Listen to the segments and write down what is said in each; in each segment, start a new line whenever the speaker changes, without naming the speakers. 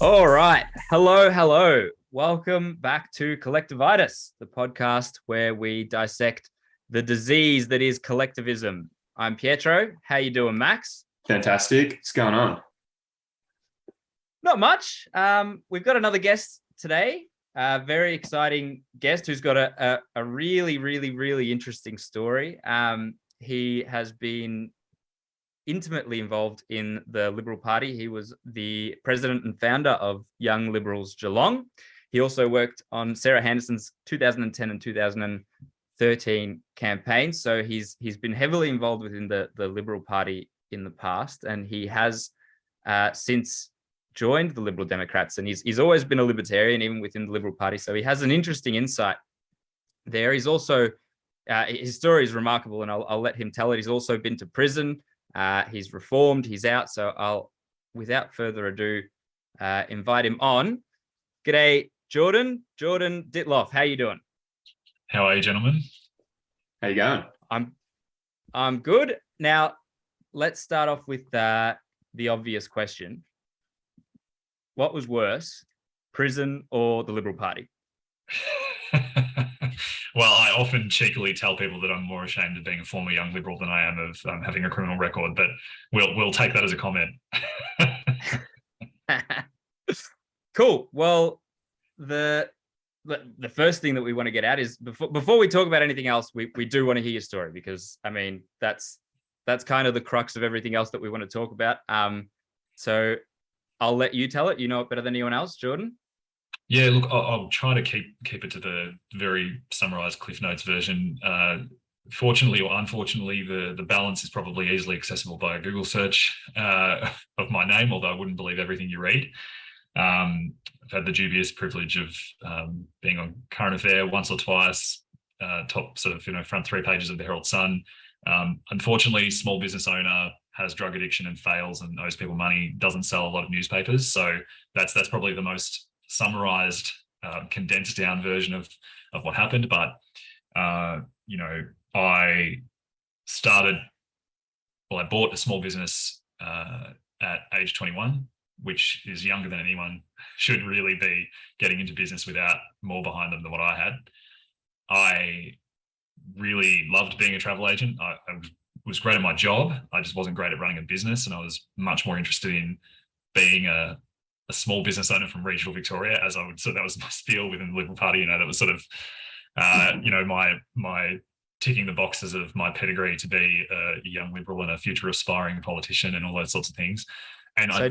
All right. Hello, hello. Welcome back to Collectivitis, the podcast where we dissect the disease that is collectivism. I'm Pietro. How you doing, Max?
Fantastic. What's going on?
Not much. We've got another guest today, a very exciting guest who's got a really interesting story. He has been intimately involved in the Liberal Party. He was the president and founder of Young Liberals Geelong. He also worked on Sarah Henderson's 2010 and 2013 campaigns. So he's been heavily involved within the Liberal Party in the past, and he has since joined the Liberal Democrats, and he's always been a libertarian, even within the Liberal Party. So he has an interesting insight there. He's also, his story is remarkable, and I'll let him tell it. He's also been to prison. He's reformed, he's out. So I'll, without further ado, invite him on. G'day, Jordan Dittloff. How you doing?
How are you, gentlemen?
How you going?
I'm good. Now, let's start off with the obvious question. What was worse, prison or the Liberal Party?
Well, I often cheekily tell people that I'm more ashamed of being a former young Liberal than I am of having a criminal record, but we'll take that as a comment.
Cool. Well, the first thing that we want to get at is before we talk about anything else, we do want to hear your story, because I mean that's kind of the crux of everything else that we want to talk about. So I'll let you tell it. You know it better than anyone else, Jordan.
Yeah, look, I'll try to keep it to the very summarized Cliff Notes version. Fortunately or unfortunately, the balance is probably easily accessible by a Google search of my name, although I wouldn't believe everything you read. I've had the dubious privilege of being on Current Affair once or twice, top sort of front three pages of the Herald Sun. Unfortunately, small business owner, has drug addiction and fails and owes people money, doesn't sell a lot of newspapers. So that's probably the most summarized, condensed down version of what happened. But I bought a small business at age 21, which is younger than anyone should really be getting into business without more behind them than what I had. I really loved being a travel agent. I was great at my job. I just wasn't great at running a business, and I was much more interested in being a small business owner from regional Victoria, as I would. So that was my spiel within the Liberal Party. That was sort of, my ticking the boxes of my pedigree to be a young Liberal and a future aspiring politician and all those sorts of things. And
so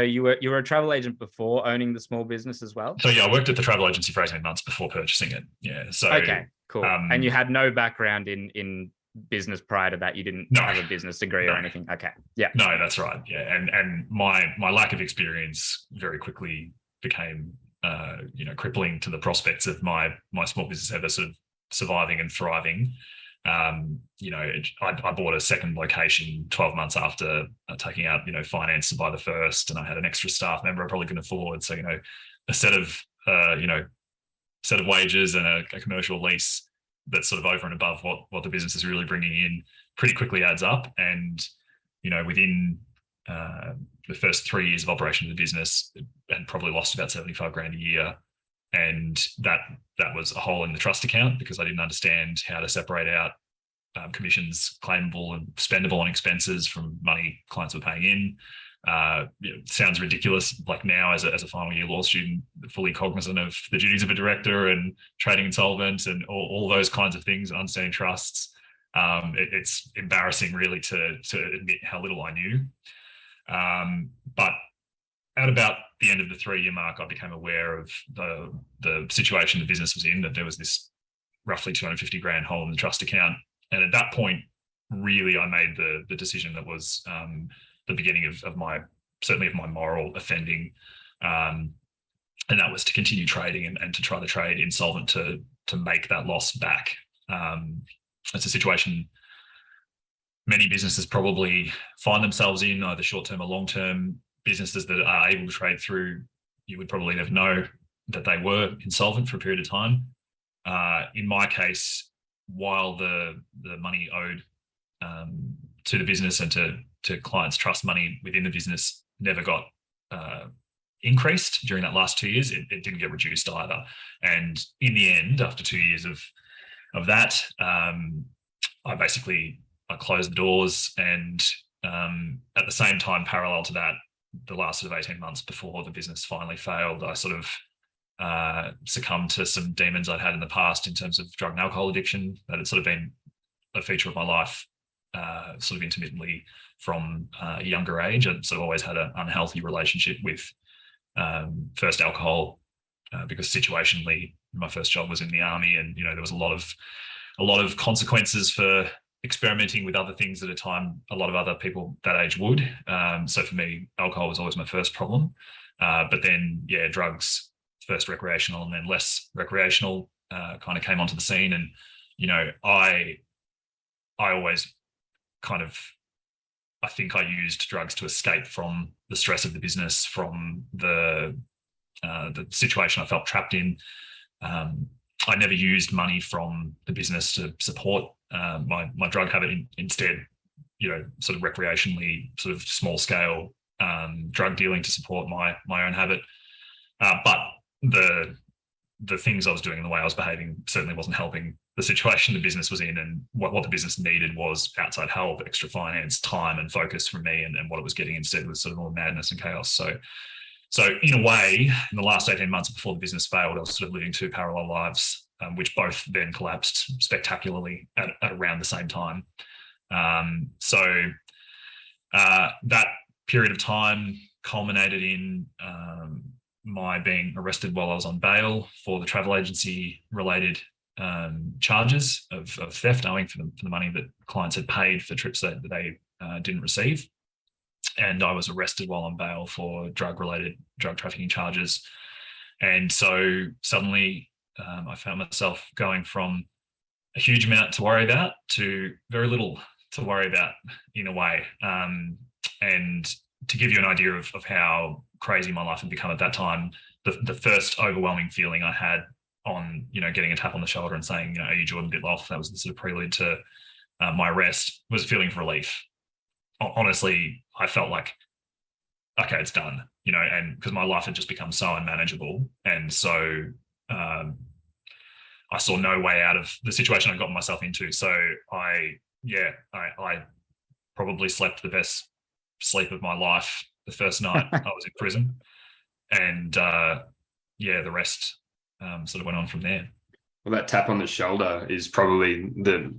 you were a travel agent before owning the small business as well?
So yeah, I worked at the travel agency for 18 months before purchasing it. Yeah. So
okay, cool. And you had no background in business prior to that? You didn't have a business degree or anything? Okay. Yeah.
No, that's right. Yeah. And my lack of experience very quickly became crippling to the prospects of my small business ever sort of surviving and thriving. I bought a second location 12 months after taking out, finance to buy the first, and I had an extra staff member I probably couldn't afford. So, a set of wages and a commercial lease that's sort of over and above what the business is really bringing in pretty quickly adds up. And, within the first 3 years of operation of the business, and probably lost about 75 grand a year. And that was a hole in the trust account, because I didn't understand how to separate out commissions claimable and spendable on expenses from money clients were paying in. It sounds ridiculous. Like now, as a final year law student, fully cognizant of the duties of a director and trading insolvent and all those kinds of things, and understanding trusts. It's embarrassing, really, to admit how little I knew. But at about the end of the 3-year mark, I became aware of the situation the business was in, that there was this roughly 250 grand hole in the trust account. And at that point, really, I made the decision that was the beginning of my moral offending. And that was to continue trading and to try to trade insolvent to make that loss back. It's a situation many businesses probably find themselves in, either short-term or long-term. Businesses that are able to trade through, you would probably never know that they were insolvent for a period of time. In my case, while the money owed to the business and to clients' trust money within the business never got increased during that last 2 years. It didn't get reduced either. And in the end, after 2 years of that, I closed the doors, and at the same time, parallel to that, the last sort of 18 months before the business finally failed, I sort of succumbed to some demons I'd had in the past in terms of drug and alcohol addiction. That had sort of been a feature of my life, sort of intermittently from a younger age. I'd sort of always had an unhealthy relationship with first alcohol, because situationally my first job was in the army, and there was a lot of consequences for experimenting with other things at a time a lot of other people that age would. So for me, alcohol was always my first problem. But then, drugs, first recreational and then less recreational, kind of came onto the scene. And, I always I think I used drugs to escape from the stress of the business, from the situation I felt trapped in. I never used money from the business to support my drug habit. Instead, sort of recreationally, sort of small scale drug dealing to support my own habit. But the things I was doing and the way I was behaving certainly wasn't helping the situation the business was in. And what the business needed was outside help, extra finance, time and focus from me. And what it was getting instead was sort of more madness and chaos. So in a way, in the last 18 months before the business failed, I was sort of living two parallel lives, which both then collapsed spectacularly at around the same time. That period of time culminated in my being arrested while I was on bail for the travel agency related charges of theft, owing for the money that clients had paid for trips that they didn't receive. And I was arrested while on bail for drug trafficking charges. And so suddenly I found myself going from a huge amount to worry about to very little to worry about, in a way. And to give you an idea of how crazy my life had become at that time, the first overwhelming feeling I had on, getting a tap on the shoulder and saying, are you Jordan Dittloff? That was the sort of prelude to my arrest, was a feeling of relief. Honestly, I felt like, okay, it's done, and because my life had just become so unmanageable. And so I saw no way out of the situation I got myself into. So I probably slept the best sleep of my life the first night I was in prison. And the rest sort of went on from there.
Well, that tap on the shoulder is probably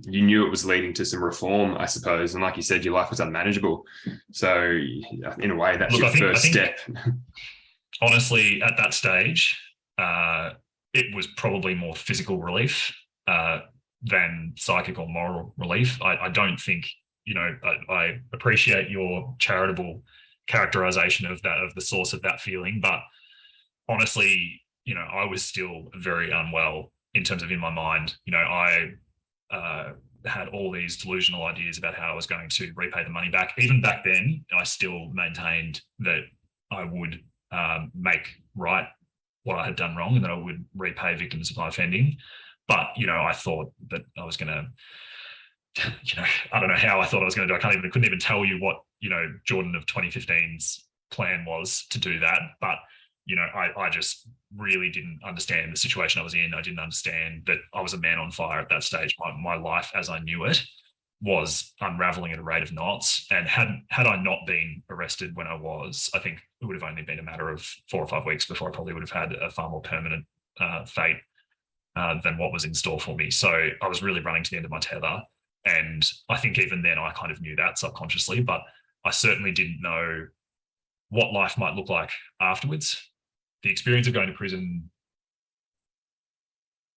you knew it was leading to some reform, I suppose. And like you said, your life was unmanageable. So in a way, that's first step.
Honestly, at that stage, it was probably more physical relief than psychic or moral relief. I don't think, I appreciate your charitable characterization of the source of that feeling. But honestly, I was still very unwell in terms of in my mind. I had all these delusional ideas about how I was going to repay the money back. Even back then, I still maintained that I would make right what I had done wrong and that I would repay victims of my offending. But, I thought that I was going to, I don't know how I thought I was going to do. I couldn't even tell you what, Jordan of 2015's plan was to do that. But, I just really didn't understand the situation I was in. I didn't understand that I was a man on fire at that stage. My life as I knew it was unraveling at a rate of knots. And had I not been arrested when I was, I think it would have only been a matter of 4 or 5 weeks before I probably would have had a far more permanent fate than what was in store for me. So I was really running to the end of my tether. And I think even then I kind of knew that subconsciously, but I certainly didn't know what life might look like afterwards. The experience of going to prison,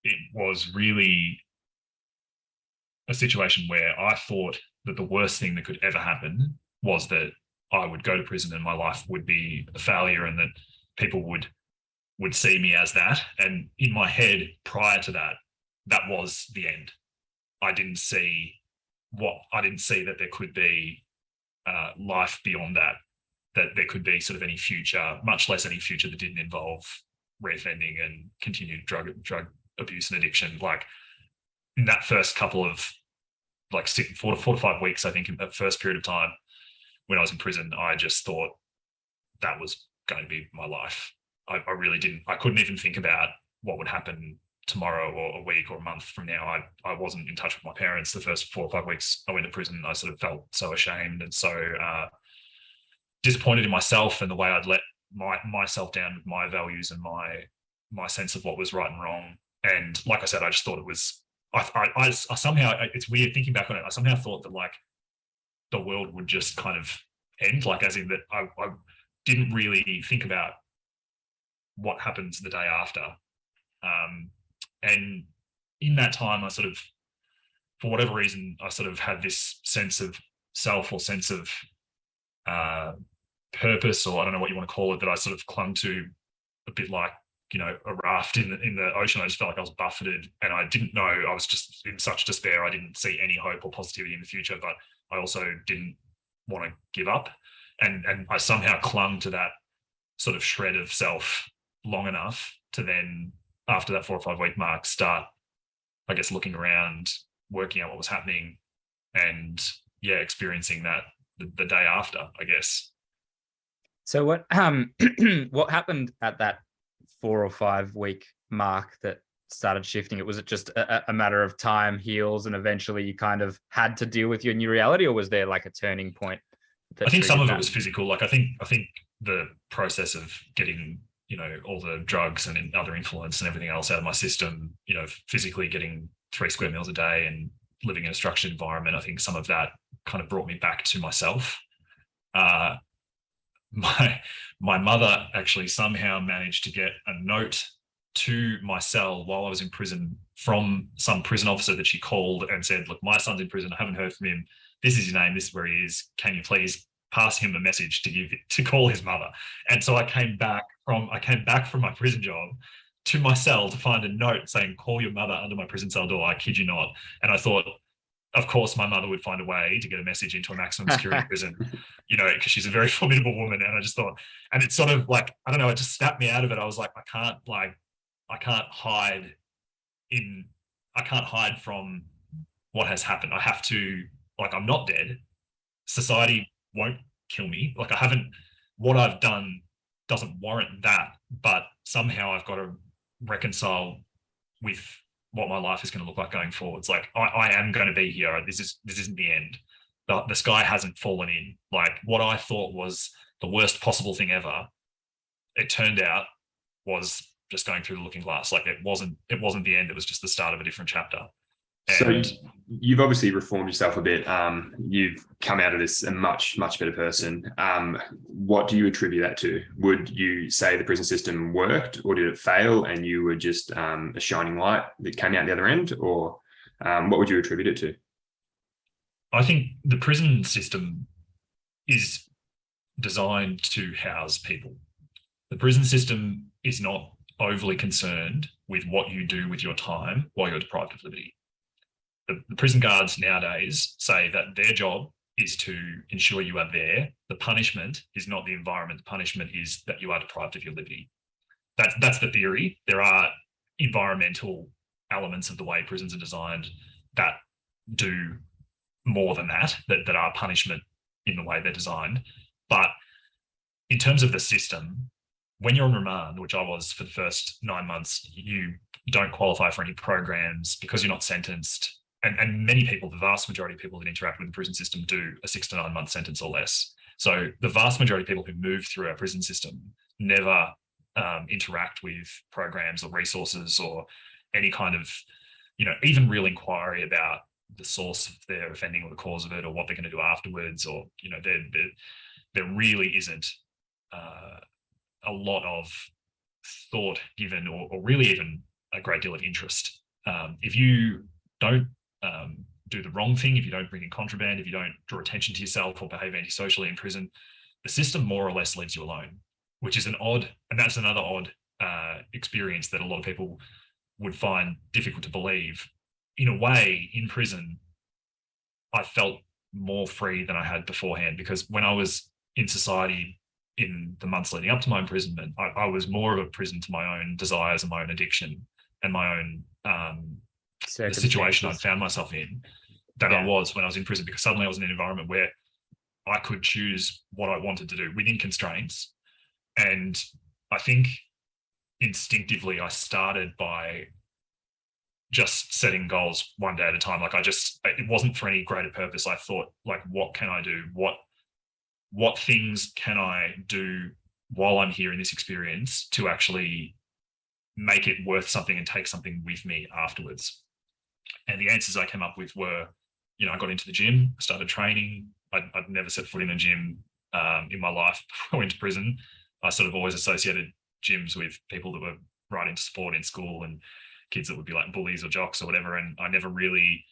it was really a situation where I thought that the worst thing that could ever happen was that I would go to prison and my life would be a failure and that people would see me as that. And in my head prior to that, that was the end. I didn't see that there could be life beyond that there could be sort of any future, much less any future that didn't involve reoffending and continued drug abuse and addiction. Like in that first couple of 4 to 5 weeks, I think in that first period of time when I was in prison, I just thought that was going to be my life. I really didn't. I couldn't even think about what would happen tomorrow or a week or a month from now. I wasn't in touch with my parents. The first 4 or 5 weeks I went to prison, I sort of felt so ashamed and so disappointed in myself and the way I'd let myself down with my values and my sense of what was right and wrong. And like I said, I just thought it was, I somehow, it's weird thinking back on it, I somehow thought that like the world would just kind of end, like as in that I didn't really think about what happens the day after. And in that time, I sort of, for whatever reason, I sort of had this sense of self or sense of purpose, or I don't know what you want to call it, that I sort of clung to a bit like, you know, a raft in the ocean. I just felt like I was buffeted and I didn't know, I was just in such despair. I didn't see any hope or positivity in the future, but I also didn't want to give up. And I somehow clung to that sort of shred of self long enough to then, after that 4 or 5 week mark, start, I guess, looking around, working out what was happening, and experiencing that the day after, I guess.
So what what happened at that 4 or 5 week mark that started shifting it? Was it just a matter of time heals and eventually you kind of had to deal with your new reality, or was there like a turning point?
I think some of it was physical. Like I think the process of getting, you know, all the drugs and other influence and everything else out of my system, you know, physically getting 3 square meals a day and living in a structured environment, I think some of that kind of brought me back to myself. My mother actually somehow managed to get a note to my cell while I was in prison from some prison officer that she called and said, look, my son's in prison. I haven't heard from him. This is his name. This is where he is. Can you please pass him a message to call his mother? And so I came back from my prison job to my cell to find a note saying, call your mother, under my prison cell door. I kid you not. And I thought, of course, my mother would find a way to get a message into a maximum security prison, you know, because she's a very formidable woman. And I just thought, and it's sort of like, I don't know, it just snapped me out of it. I was like, I can't hide from what has happened. I have to, like, I'm not dead. Society won't kill me. Like what I've done doesn't warrant that, but somehow I've got to reconcile with what my life is going to look like going forwards. Like I am going to be here. This isn't the end. The sky hasn't fallen in. Like what I thought was the worst possible thing ever, it turned out was just going through the looking glass. Like it wasn't the end. It was just the start of a different chapter. And
so you've obviously reformed yourself a bit. You've come out of this a much, much better person. What do you attribute that to? Would you say the prison system worked, or did it fail and you were just a shining light that came out the other end? Or what would you attribute it to?
I think the prison system is designed to house people. The prison system is not overly concerned with what you do with your time while you're deprived of liberty. The prison guards nowadays say that their job is to ensure you are there. The punishment is not the environment. The punishment is that you are deprived of your liberty. That's the theory. There are environmental elements of the way prisons are designed that do more than that are punishment in the way they're designed. But in terms of the system, when you're on remand, which I was for the first 9 months, you don't qualify for any programs because you're not sentenced. And many people, the vast majority of people that interact with the prison system do a 6 to 9 month sentence or less. So the vast majority of people who move through our prison system never interact with programs or resources or any kind of, you know, even real inquiry about the source of their offending or the cause of it or what they're going to do afterwards, or, you know, there really isn't a lot of thought given or really even a great deal of interest. If you don't do the wrong thing, if you don't bring in contraband, if you don't draw attention to yourself or behave antisocially in prison, the system more or less leaves you alone, which is that's another odd experience that a lot of people would find difficult to believe. In a way, in prison, I felt more free than I had beforehand, because when I was in society in the months leading up to my imprisonment, I was more of a prison to my own desires and my own addiction and my own the situation I'd found myself in than I was when I was in prison, because suddenly I was in an environment where I could choose what I wanted to do within constraints. And I think instinctively I started by just setting goals one day at a time. Like it wasn't for any greater purpose. I thought, like, what can I do? What things can I do while I'm here in this experience to actually make it worth something and take something with me afterwards? And the answers I came up with were, I got into the gym, started training. I'd never set foot in a gym in my life before I went to prison. I sort of always associated gyms with people that were right into sport in school and kids that would be like bullies or jocks or whatever. And I never really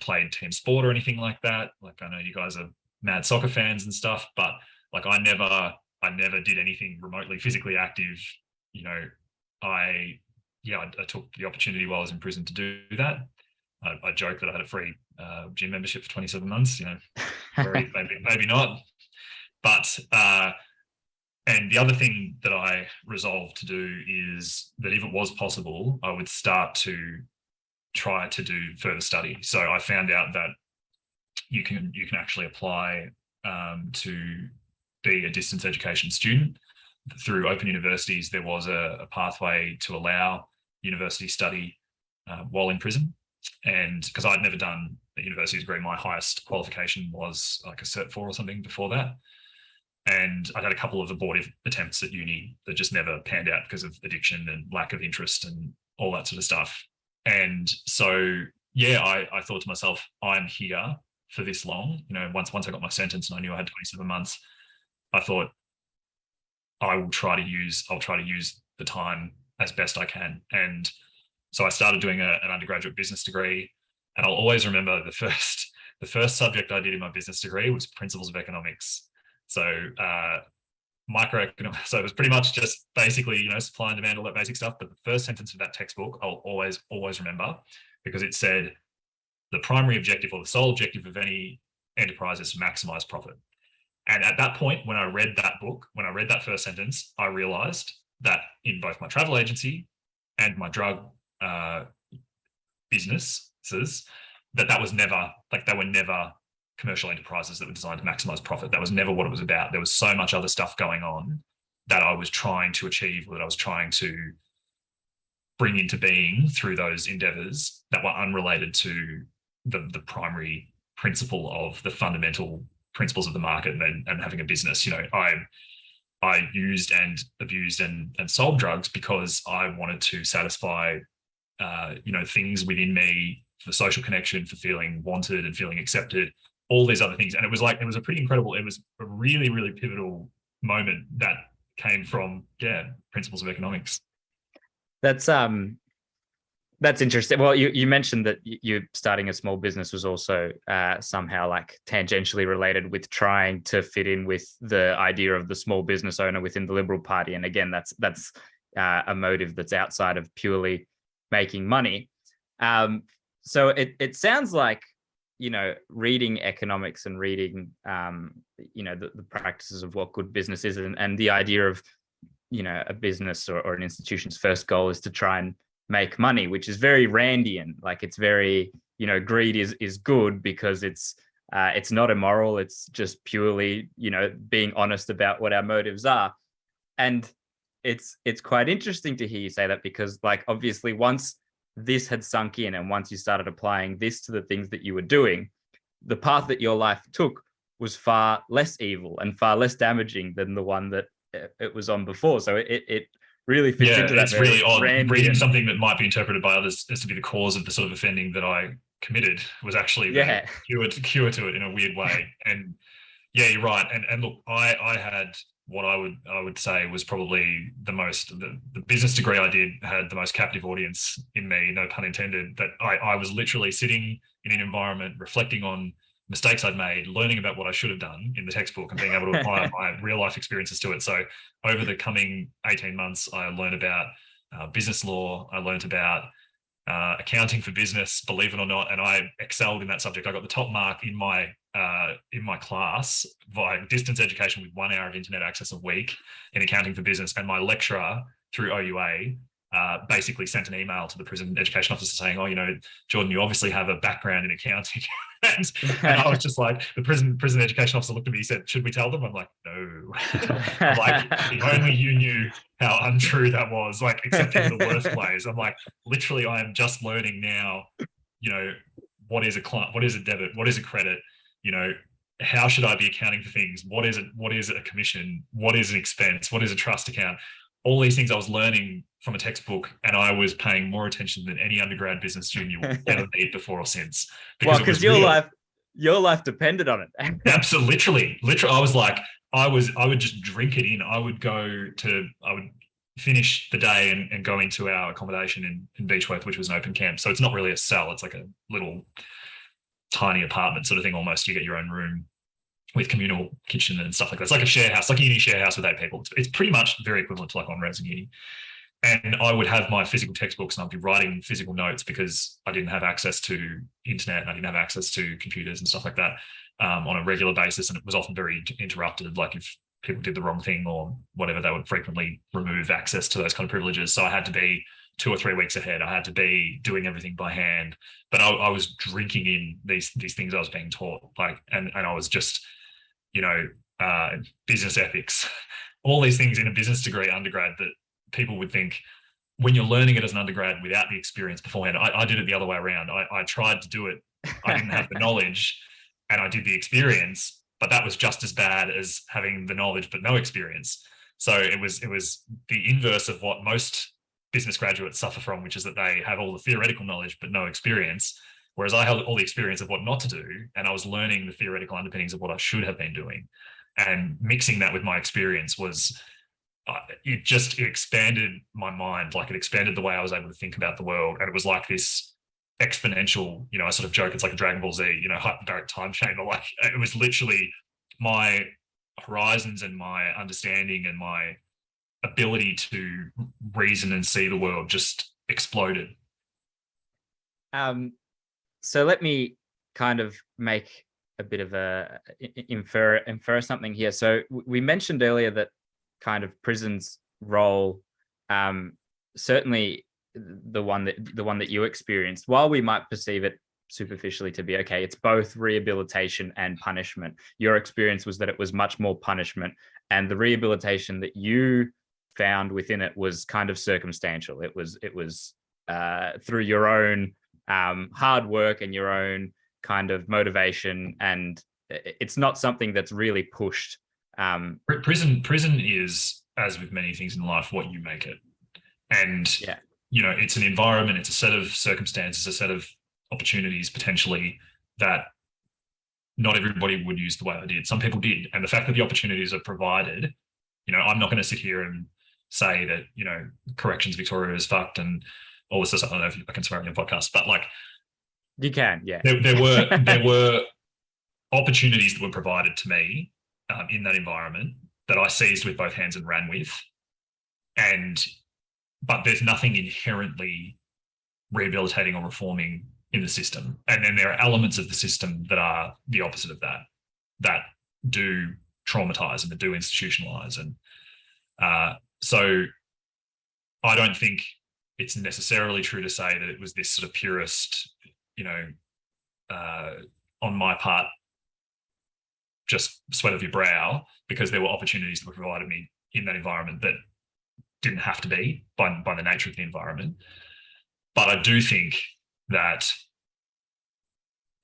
played team sport or anything like that. Like, I know you guys are mad soccer fans and stuff, but like I never did anything remotely physically active. I took the opportunity while I was in prison to do that. I joke that I had a free gym membership for 27 months, maybe not. But, and the other thing that I resolved to do is that if it was possible, I would start to try to do further study. So I found out that you can actually apply to be a distance education student through open universities. There was a pathway to allow university study while in prison. And because I'd never done a university degree, my highest qualification was like a Cert 4 or something before that. And I'd had a couple of abortive attempts at uni that just never panned out because of addiction and lack of interest and all that sort of stuff. And so, I thought to myself, I'm here for this long. Once I got my sentence and I knew I had 27 months, I thought I'll try to use the time as best I can. And so I started doing an undergraduate business degree, and I'll always remember the first subject I did in my business degree was principles of economics. So microeconomics. So it was pretty much just basically, supply and demand, all that basic stuff. But the first sentence of that textbook, I'll always remember, because it said the primary objective or the sole objective of any enterprise is to maximize profit. And at that point, when I read that first sentence, I realized that in both my travel agency and my drug businesses, that was never, like, they were never commercial enterprises that were designed to maximize profit. That was never what it was about. There was so much other stuff going on that I was trying to achieve, or that I was trying to bring into being through those endeavors that were unrelated to the primary principle of the fundamental principles of the market and having a business. I used and abused and sold drugs because I wanted to satisfy things within me, for social connection, for feeling wanted and feeling accepted, all these other things. And it was a pretty incredible, it was a really, really pivotal moment that came from, principles of economics.
That's interesting. Well, you mentioned that you starting a small business was also somehow like tangentially related with trying to fit in with the idea of the small business owner within the Liberal Party. And again, that's a motive that's outside of purely making money. So it sounds like, reading economics and reading, the practices of what good business is, and the idea of, a business or an institution's first goal is to try and make money, which is very Randian. Like, it's very, greed is good because it's not immoral. It's just purely, being honest about what our motives are. And it's quite interesting to hear you say that, because, like, obviously once this had sunk in and once you started applying this to the things that you were doing, the path that your life took was far less evil and far less damaging than the one that it was on before. So it really fits into that.
It's really odd. Reading something that might be interpreted by others as to be the cause of the sort of offending that I committed was actually the cure to it in a weird way. And you're right. And look, I had what I would say was probably the business degree I did had the most captive audience in me, no pun intended, that I was literally sitting in an environment, reflecting on mistakes I'd made, learning about what I should have done in the textbook, and being able to apply my real life experiences to it. So over the coming 18 months, I learned about business law. I learned about accounting for business, believe it or not, and I excelled in that subject. I got the top mark in my class via distance education with 1 hour of internet access a week in accounting for business. And my lecturer through OUA basically sent an email to the prison education officer saying, "Oh, Jordan, you obviously have a background in accounting." and I was just like, the prison education officer looked at me, he said, "Should we tell them?" I'm like, "No." I'm like, if only you knew how untrue that was, like, except in the worst ways. I'm like, literally, I am just learning now, what is a client, what is a debit, what is a credit, how should I be accounting for things? What is a commission? What is an expense? What is a trust account? All these things I was learning from a textbook, and I was paying more attention than any undergrad business student you will ever meet before or sinse.
Because your life depended on it.
Absolutely, literally. I was like, I would just drink it in. I would finish the day and go into our accommodation in Beechworth, which was an open camp. So it's not really a cell. It's like a little tiny apartment sort of thing almost. You get your own room with communal kitchen and stuff like that. It's like a share house, like a uni share house with 8 people. It's pretty much very equivalent to like on-res in uni. And I would have my physical textbooks and I'd be writing physical notes because I didn't have access to internet and I didn't have access to computers and stuff like that on a regular basis. And it was often very interrupted. Like if people did the wrong thing or whatever, they would frequently remove access to those kind of privileges. So I had to be 2 or 3 weeks ahead. I had to be doing everything by hand, but I was drinking in these things I was being taught, like, and I was just, business ethics, all these things in a business degree undergrad that people would think when you're learning it as an undergrad without the experience beforehand. I did it the other way around. I tried to do it. I didn't have the knowledge and I did the experience, but that was just as bad as having the knowledge but no experience. So it was the inverse of what most business graduates suffer from, which is that they have all the theoretical knowledge but no experience. Whereas I had all the experience of what not to do, and I was learning the theoretical underpinnings of what I should have been doing. And mixing that with my experience was, it expanded my mind. Like, it expanded the way I was able to think about the world. And it was like this exponential, I sort of joke, it's like a Dragon Ball Z, hyperbaric time chamber. Like, it was literally my horizons and my understanding and my ability to reason and see the world just exploded.
So let me kind of make a bit of a infer something here. So we mentioned earlier that kind of prison's role, certainly the one that you experienced, while we might perceive it superficially to be okay, it's both rehabilitation and punishment. Your experience was that it was much more punishment, and the rehabilitation that you found within it was kind of circumstantial. It was through your own hard work and your own kind of motivation, and it's not something that's really pushed.
Prison is, as with many things in life, what you make it. And it's an environment, it's a set of circumstances, a set of opportunities potentially that not everybody would use the way I did. Some people did. And the fact that the opportunities are provided, I'm not going to sit here and say that, Corrections Victoria is fucked and all this stuff. I don't know if I can swear on your podcast, but like,
you can, yeah.
There were opportunities that were provided to me in that environment that I seized with both hands and ran with. But there's nothing inherently rehabilitating or reforming in the system. And then there are elements of the system that are the opposite of that do traumatize and that do institutionalize. And so I don't think it's necessarily true to say that it was this sort of purist, on my part, just sweat of your brow, because there were opportunities that were provided me in that environment that didn't have to be by the nature of the environment. But I do think that,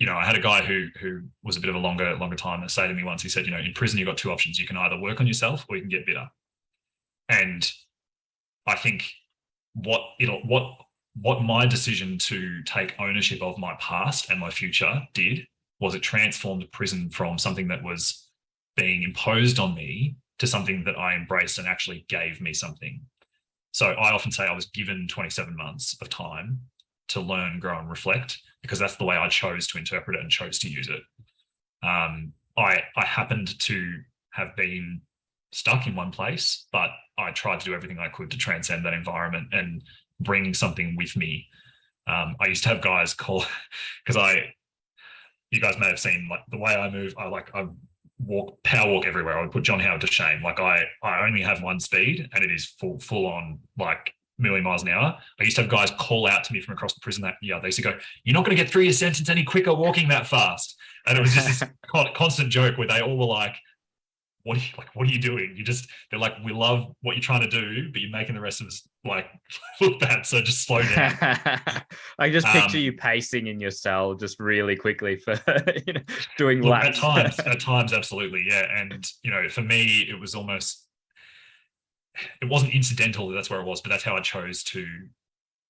I had a guy who was a bit of a longer timer say to me once, he said, in prison, you've got 2 options. You can either work on yourself or you can get bitter. And I think what my decision to take ownership of my past and my future did was it transformed prison from something that was being imposed on me to something that I embraced and actually gave me something. So I often say I was given 27 months of time to learn, grow, and reflect, because that's the way I chose to interpret it and chose to use it. I happened to have been stuck in one place, but I tried to do everything I could to transcend that environment and bring something with me. I used to have guys call, because you guys may have seen, like, the way I move, I power walk everywhere. I would put John Howard to shame. Like, I only have one speed, and it is full on, like, million miles an hour. I used to have guys call out to me from across the prison that year. They used to go, "You're not going to get through your sentence any quicker walking that fast." And it was just this constant joke where they all were like, what are you doing? They're like, "We love what you're trying to do, but you're making the rest of us like look bad. So just slow down."
I just picture you pacing in your cell just really quickly for doing laps.
At times, absolutely, yeah. And for me, it wasn't incidental that that's where it was, but that's how I chose to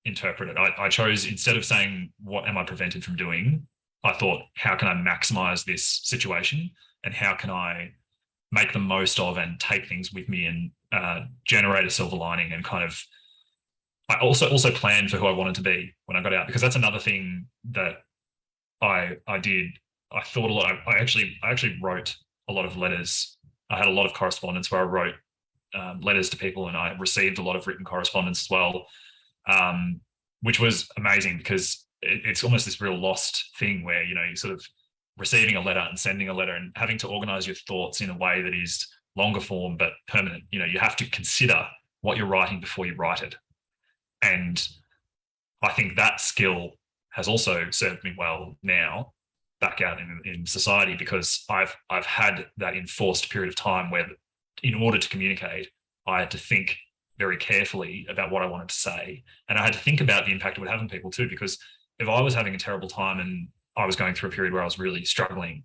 interpret it. I chose, instead of saying, "What am I prevented from doing?" I thought, how can I maximize this situation, and how can I make the most of and take things with me and generate a silver lining, and kind of, I also planned for who I wanted to be when I got out, because that's another thing that I did. I thought a lot. I actually wrote a lot of letters. I had a lot of correspondence where I wrote letters to people, and I received a lot of written correspondence as well, which was amazing, because it's almost this real lost thing where you're sort of receiving a letter and sending a letter and having to organize your thoughts in a way that is longer form but permanent. You have to consider what you're writing before you write it. And I think that skill has also served me well now back out in society, because I've had that enforced period of time where, in order to communicate, I had to think very carefully about what I wanted to say. And I had to think about the impact it would have on people too, because if I was having a terrible time and I was going through a period where I was really struggling,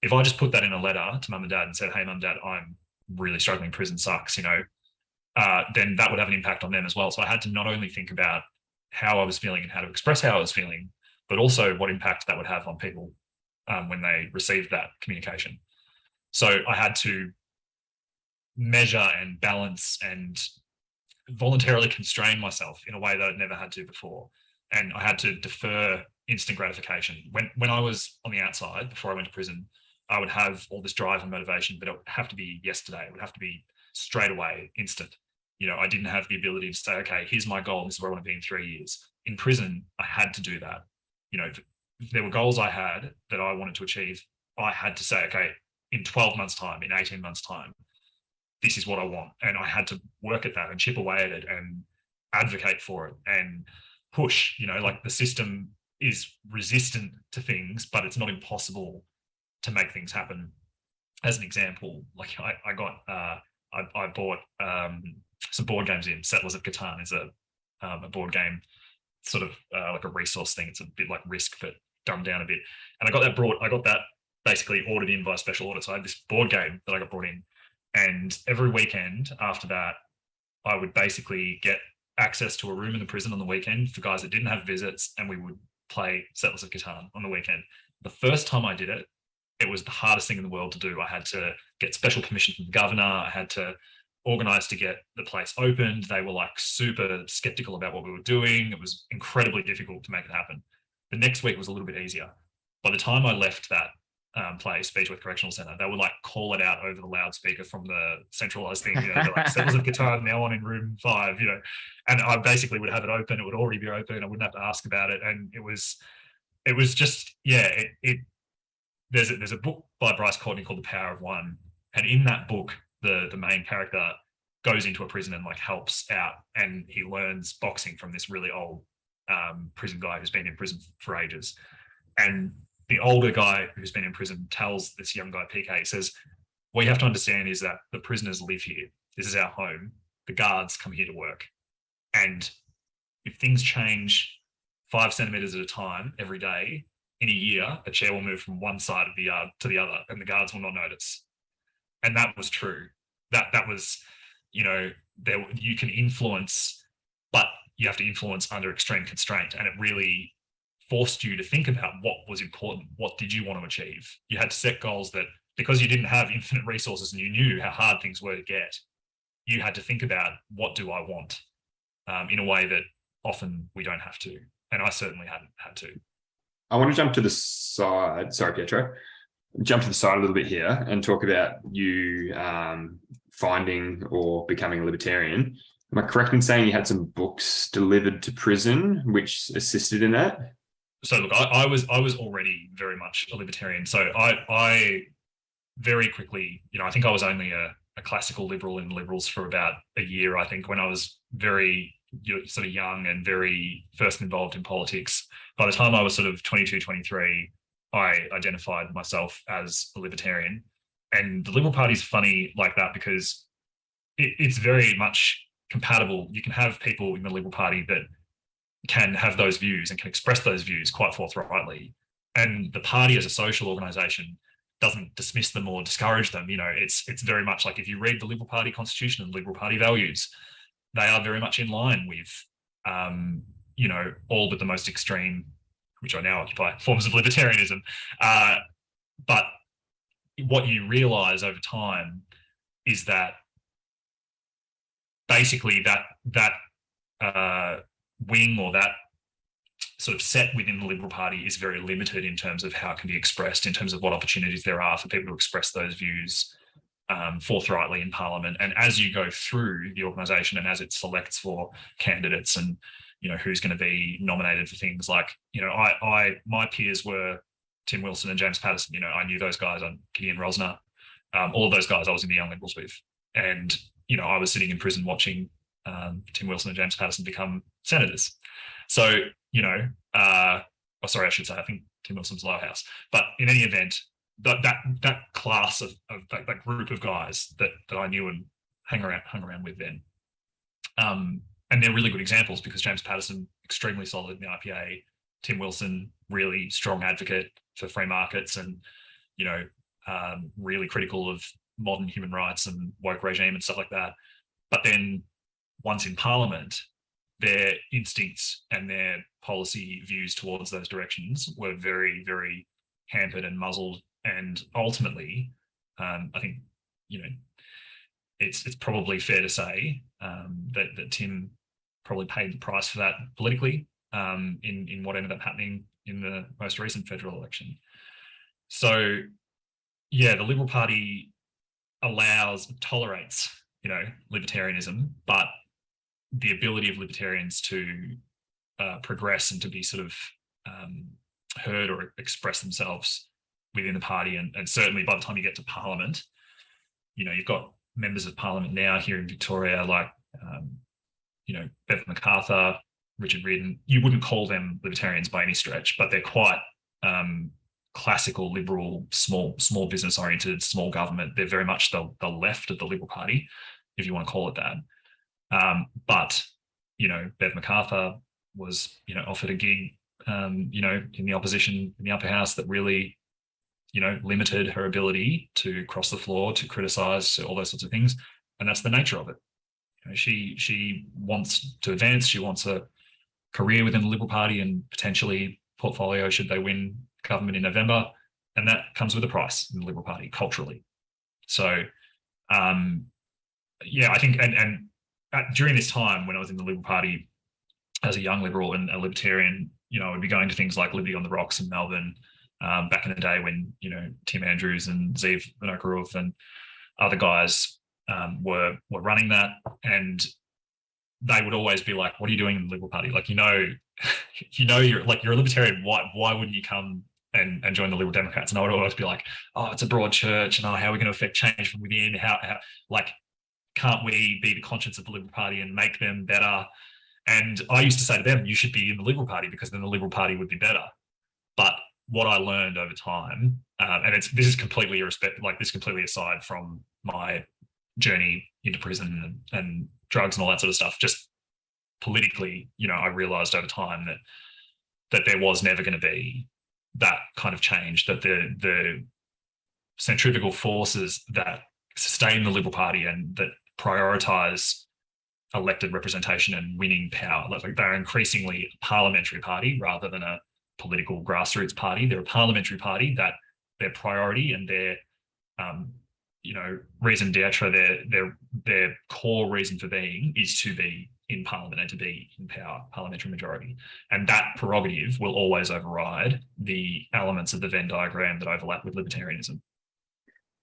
if I just put that in a letter to mum and dad and said, "Hey, mum, dad, I'm really struggling, prison sucks," then that would have an impact on them as well. So I had to not only think about how I was feeling and how to express how I was feeling, but also what impact that would have on people when they received that communication. So I had to measure and balance and voluntarily constrain myself in a way that I'd never had to before. And I had to defer instant gratification. When I was on the outside, before I went to prison, I would have all this drive and motivation, but it would have to be yesterday. It would have to be straight away, instant. I didn't have the ability to say, "Okay, here's my goal. This is where I want to be in 3 years." In prison, I had to do that. If there were goals I had that I wanted to achieve, I had to say, "Okay, in 12 months' time, in 18 months' time, this is what I want." And I had to work at that and chip away at it and advocate for it and push. Like, the system is resistant to things, but it's not impossible to make things happen. As an example, like I bought some board games in. Settlers of Catan is a board game, sort of like a resource thing. It's a bit like Risk, but dumbed down a bit. And I got that basically ordered in by special order. So I had this board game that I got brought in, and every weekend after that, I would basically get access to a room in the prison on the weekend for guys that didn't have visits, and we would play Settlers of Catan on the weekend. The first time I did it, it was the hardest thing in the world to do. I had to get special permission from the governor. I had to organize to get the place opened. They were like super skeptical about what we were doing. It was incredibly difficult to make it happen. The next week was a little bit easier. By the time I left that place, Beechworth Correctional Centre, they would like call it out over the loudspeaker from the centralized thing. They're like, "Settlers of Catan now on in room 5," and I basically would have it open. It would already be open. I wouldn't have to ask about it. And it was just, yeah, there's a book by Bryce Courtney called The Power of One. And in that book, the main character goes into a prison and like helps out, and he learns boxing from this really old prison guy who's been in prison for ages. And the older guy who's been in prison tells this young guy, PK, he says, "What you have to understand is that the prisoners live here. This is our home. The guards come here to work. And if things change 5 centimeters at a time every day, in a year, a chair will move from one side of the yard to the other, and the guards will not notice." And that was true. That was, you can influence, but you have to influence under extreme constraint. And it really forced you to think about what was important. What did you want to achieve? You had to set goals that, because you didn't have infinite resources and you knew how hard things were to get, you had to think about, what do I want, in a way that often we don't have to. And I certainly hadn't had to.
I want to jump to the side. Sorry, Pietro. Jump to the side a little bit here and talk about you finding or becoming a libertarian. Am I correct in saying you had some books delivered to prison which assisted in that?
So look, I was already very much a libertarian. So I very quickly, I think I was only a classical liberal in Liberals for about a year. I think when I was very you're sort of young and very first involved in politics. By the time I was sort of 22, 23, I identified myself as a libertarian. And the Liberal Party is funny like that because it's very much compatible. You can have people in the Liberal Party that can have those views and can express those views quite forthrightly. And the party as a social organisation doesn't dismiss them or discourage them. You know, it's very much like if you read the Liberal Party constitution and Liberal Party values, they are very much in line with, you know, all but the most extreme, which I now occupy, forms of libertarianism. But what you realise over time is that basically that wing or that sort of set within the Liberal Party is very limited in terms of how it can be expressed, in terms of what opportunities there are for people to express those views forthrightly in Parliament. And as you go through the organisation and as it selects for candidates and, you know, who's going to be nominated for things like, you know, my peers were Tim Wilson and James Paterson. You know, I knew those guys. I'm Gideon Rosner. All of those guys I was in the Young Liberals with. And, you know, I was sitting in prison watching Tim Wilson and James Paterson become senators. So, you know, I should say, I think Tim Wilson's Lower House. But in any event, that class of that group of guys that I knew and hung around with then. And they're really good examples because James Paterson, extremely solid in the IPA, Tim Wilson, really strong advocate for free markets and, you know, really critical of modern human rights and woke regime and stuff like that. But then once in Parliament, their instincts and their policy views towards those directions were very, very hampered and muzzled. And ultimately, I think, you know, it's probably fair to say that Tim probably paid the price for that politically in what ended up happening in the most recent federal election. So, yeah, the Liberal Party tolerates, you know, libertarianism, but the ability of libertarians to progress and to be sort of heard or express themselves within the party. And certainly by the time you get to Parliament, you know, you've got members of Parliament now here in Victoria, like, you know, Bev MacArthur, Richard Riordan. You wouldn't call them libertarians by any stretch, but they're quite classical liberal, small business oriented, small government. They're very much the left of the Liberal Party, if you want to call it that. But, you know, Bev MacArthur was, you know, offered a gig, you know, in the opposition in the upper house that really, you know, limited her ability to cross the floor, to criticise, all those sorts of things. And that's the nature of it. You know, she wants to advance. She wants a career within the Liberal Party and potentially portfolio should they win government in November. And that comes with a price in the Liberal Party culturally. So, yeah, I think, and during this time when I was in the Liberal Party as a young Liberal and a Libertarian, you know, I would be going to things like Liberty on the Rocks in Melbourne back in the day when, you know, Tim Andrews and Zeev Vinokurov and other guys were running that. And they would always be like, what are you doing in the Liberal Party? Like, you know, you're a libertarian. Why wouldn't you come and join the Liberal Democrats? And I would always be like, oh, it's a broad church, and how are we going to affect change from within? How like, can't we be the conscience of the Liberal Party and make them better? And I used to say to them, you should be in the Liberal Party because then the Liberal Party would be better. But what I learned over time, and this is completely aside from my journey into prison and drugs and all that sort of stuff, just politically, you know, I realized over time that there was never going to be that kind of change, that the centrifugal forces that sustain the Liberal Party and that prioritize elected representation and winning power, like they're increasingly a parliamentary party rather than a political grassroots party. They're a parliamentary party that their priority and their you know, raison d'etre, their core reason for being is to be in Parliament and to be in power, parliamentary majority. And that prerogative will always override the elements of the Venn diagram that overlap with libertarianism.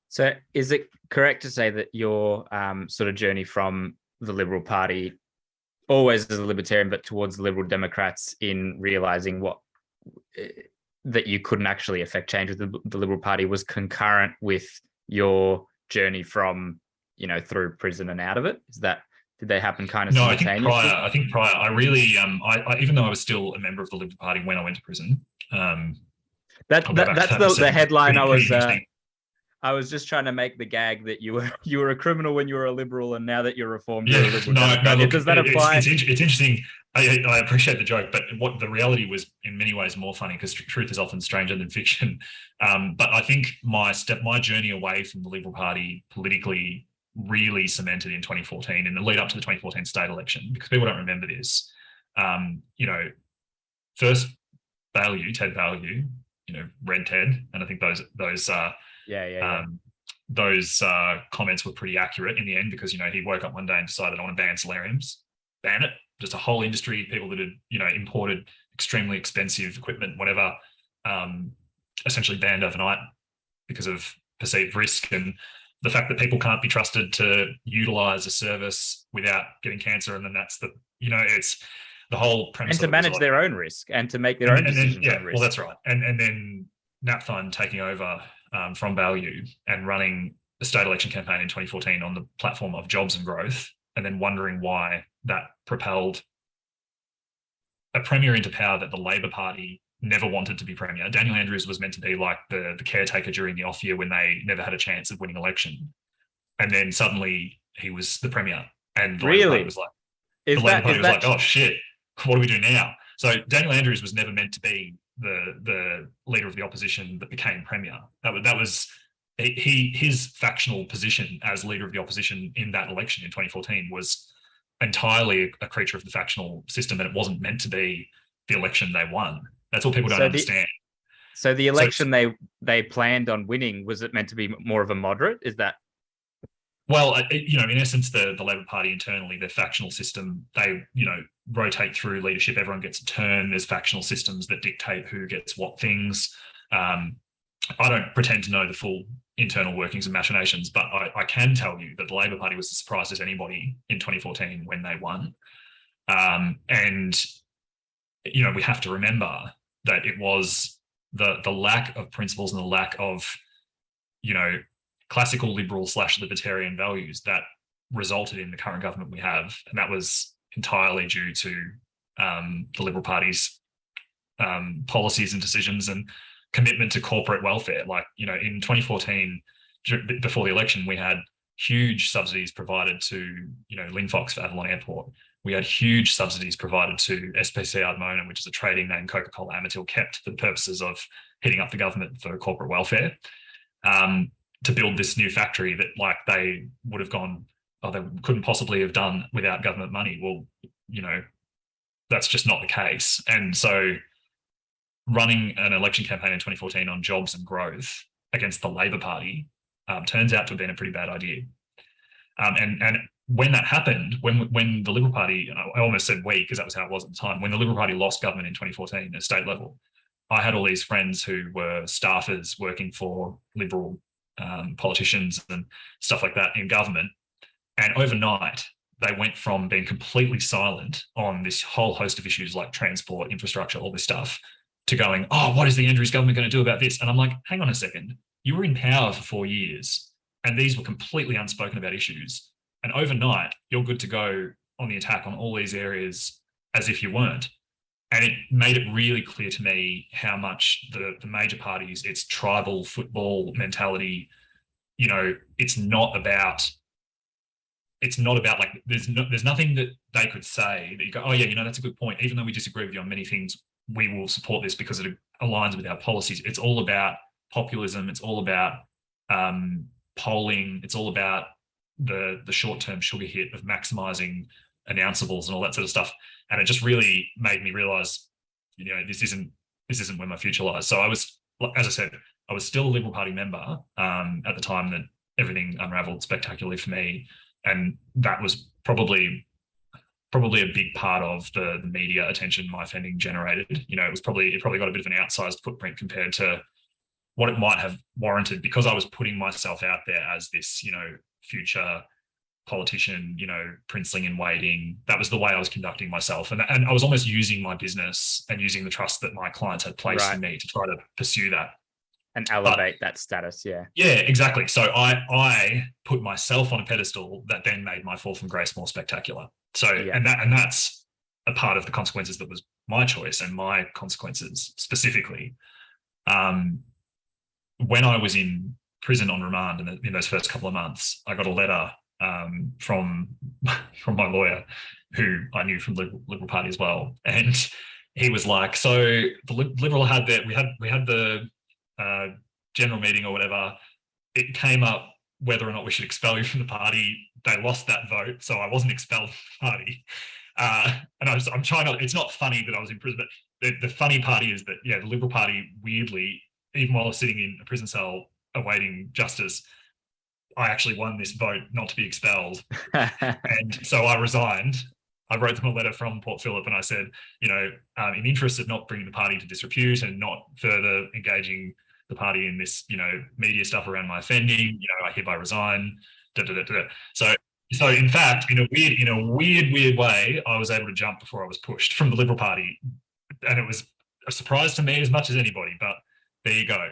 So is it correct to say that your sort of journey from the Liberal Party, always as a libertarian, but towards the Liberal Democrats in realising that you couldn't actually affect change with the Liberal Party, was concurrent with your journey from, you know, through prison and out of it? Is that Did they happen kind of
No,
simultaneously?
I think prior, I really, I even though I was still a member of the Liberal Party when I went to prison,
That's
I'll go back to that in a
the
second.
headline
Pretty
I was just trying to make the gag that you were a criminal when you were a Liberal, and now that you're reformed,
Yeah,
you're a Liberal
no,
Democrat.
look,
Does that apply?
It's interesting. I appreciate the joke, but what the reality was in many ways more funny because truth is often stranger than fiction. But I think my journey away from the Liberal Party politically really cemented in 2014 in the lead up to the 2014 state election, because people don't remember this. You know, first Ted Value, you know, Red Ted, and I think those comments were pretty accurate in the end, because, you know, he woke up one day and decided, I want to ban solariums, ban it. Just a whole industry, people that had, you know, imported extremely expensive equipment, whatever, essentially banned overnight because of perceived risk and the fact that people can't be trusted to utilize a service without getting cancer. And then that's the, you know, it's the whole premise.
And to manage their own risk and to make their own decisions.
Yeah, well, that's right. And then Napthun taking over from Value and running the state election campaign in 2014 on the platform of jobs and growth, and then wondering why that propelled a premier into power that the Labor Party never wanted to be premier. Daniel Andrews was meant to be like the caretaker during the off year when they never had a chance of winning election. And then suddenly he was the premier. And the Labor Party was like, oh shit, what do we do now? So Daniel Andrews was never meant to be the leader of the opposition that became premier. That was his factional position as leader of the opposition in that election in 2014 was entirely a creature of the factional system, and it wasn't meant to be the election they won. That's what people don't understand.
So the election they planned on winning, was it meant to be more of a moderate? Is that?
Well, you know, in essence, the Labor Party internally, their factional system, they, you know, rotate through leadership. Everyone gets a turn. There's factional systems that dictate who gets what things. I don't pretend to know the full internal workings and machinations, but I can tell you that the Labor Party was as surprised as anybody in 2014 when they won. And, you know, we have to remember that it was the lack of principles and the lack of, you know, classical liberal / libertarian values that resulted in the current government we have. And that was entirely due to the Liberal Party's policies and decisions and commitment to corporate welfare. Like, you know, in 2014, before the election, we had huge subsidies provided to, you know, Linfox for Avalon Airport. We had huge subsidies provided to SPC Ardmona, which is a trading name Coca-Cola Amatil kept for the purposes of hitting up the government for corporate welfare, to build this new factory that, like, they would have gone, oh, they couldn't possibly have done without government money. Well, you know, that's just not the case. And so running an election campaign in 2014 on jobs and growth against the Labor Party turns out to have been a pretty bad idea. And when that happened, when the Liberal Party, I almost said we, because that was how it was at the time, when the Liberal Party lost government in 2014 at state level, I had all these friends who were staffers working for Liberal politicians and stuff like that in government. And overnight, they went from being completely silent on this whole host of issues like transport, infrastructure, all this stuff, to going, oh, what is the Andrews government going to do about this? And I'm like, hang on a second. You were in power for 4 years, and these were completely unspoken about issues. And overnight, you're good to go on the attack on all these areas as if you weren't. And it made it really clear to me how much the major parties, its tribal football mentality, you know, it's not about like, there's nothing that they could say that you go, oh yeah, you know, that's a good point. Even though we disagree with you on many things, we will support this because it aligns with our policies. It's all about populism. It's all about polling. It's all about the short-term sugar hit of maximizing announceables and all that sort of stuff. And it just really made me realize, you know, this isn't where my future lies. So I was, as I said, I was still a Liberal Party member at the time that everything unraveled spectacularly for me. And that was probably a big part of the media attention my offending generated. You know, it probably got a bit of an outsized footprint compared to what it might have warranted, because I was putting myself out there as this, you know, future politician, you know, princeling in waiting. That was the way I was conducting myself. And I was almost using my business and using the trust that my clients had placed in me to try to pursue that.
And elevate that status. Yeah.
Yeah, exactly. So I put myself on a pedestal that then made my fall from grace more spectacular. So,
Yeah.
and that's a part of the consequences that was my choice and my consequences specifically. When I was in prison on remand in those first couple of months, I got a letter from my lawyer, who I knew from the Liberal Party as well, and he was like, "So the Liberal had that we had the general meeting or whatever. It came up whether or not we should expel you from the party. They lost that vote, so I wasn't expelled from the party." And I'm trying not. It's not funny that I was in prison, but the funny part is that the Liberal Party, weirdly, even while I was sitting in a prison cell awaiting justice, I actually won this vote not to be expelled. And so I resigned. I wrote them a letter from Port Phillip and I said, in interest of not bringing the party to disrepute and not further engaging the party in this, media stuff around my offending, I hereby resign. So in fact, in a weird way, I was able to jump before I was pushed from the Liberal Party. And it was a surprise to me as much as anybody, but there you go.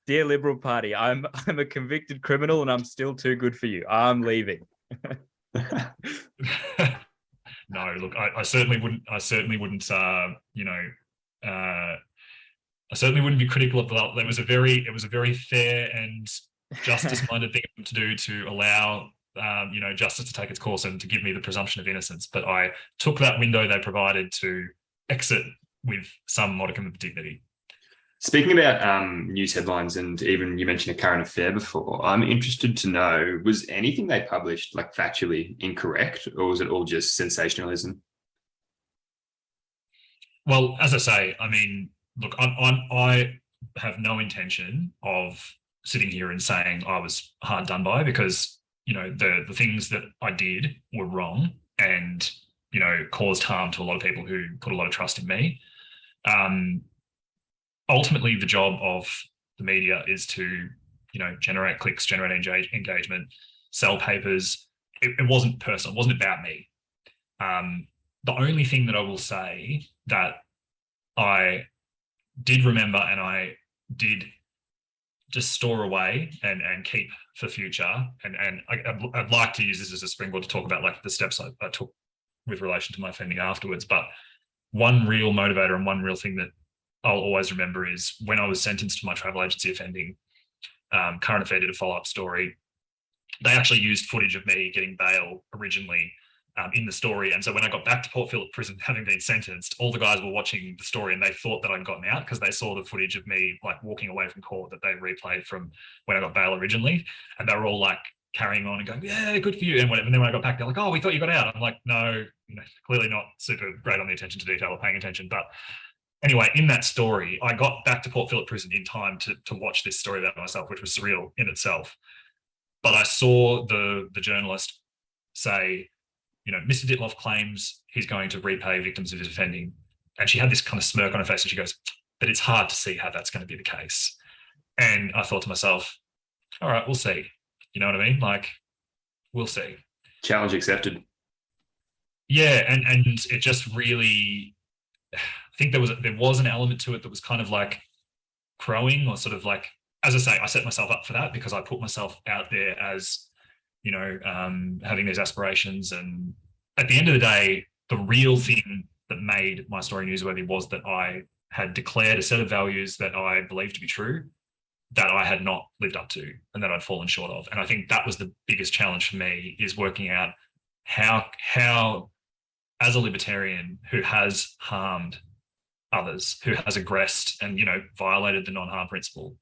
Dear Liberal Party, I'm a convicted criminal and I'm still too good for you. I'm leaving.
No, look, I certainly wouldn't. I certainly wouldn't be critical of that. It was a very fair and justice-minded thing to do to allow justice to take its course and to give me the presumption of innocence. But I took that window they provided to exit with some modicum of dignity.
Speaking about news headlines, and even you mentioned a current affair before, I'm interested to know, was anything they published like factually incorrect, or was it all just sensationalism?
Well, as I say, I mean, look, I have no intention of sitting here and saying I was hard done by, because, the things that I did were wrong and, caused harm to a lot of people who put a lot of trust in me. Ultimately, the job of the media is to, generate clicks, generate engagement, sell papers. It wasn't personal. It wasn't about me. The only thing that I will say that I did remember and I did just store away and keep for future, and I'd like to use this as a springboard to talk about like the steps I took with relation to my offending afterwards. But one real motivator and one real thing that I'll always remember is when I was sentenced to my travel agency offending, Current Affair did a follow-up story. They actually used footage of me getting bail originally in the story. And so when I got back to Port Phillip prison, having been sentenced, all the guys were watching the story and they thought that I'd gotten out because they saw the footage of me like walking away from court that they replayed from when I got bail originally. And they were all like carrying on and going, yeah, good for you. And whatever. And then when I got back, they're like, oh, we thought you got out. I'm like, no, clearly not super great on the attention to detail or paying attention. But anyway, in that story, I got back to Port Phillip prison in time to watch this story about myself, which was surreal in itself. But I saw the journalist say, Mr. Dittloff claims he's going to repay victims of his offending. And she had this kind of smirk on her face and she goes, but it's hard to see how that's going to be the case. And I thought to myself, all right, we'll see. You know what I mean? Like, we'll see.
Challenge accepted.
Yeah, and it just really, I think there was an element to it that was kind of like crowing, or sort of like, as I say, I set myself up for that because I put myself out there as, having these aspirations. And at the end of the day, the real thing that made my story newsworthy was that I had declared a set of values that I believed to be true, that I had not lived up to and that I'd fallen short of. And I think that was the biggest challenge for me, is working out how as a libertarian who has harmed others, who has aggressed and, violated the non-harm principle,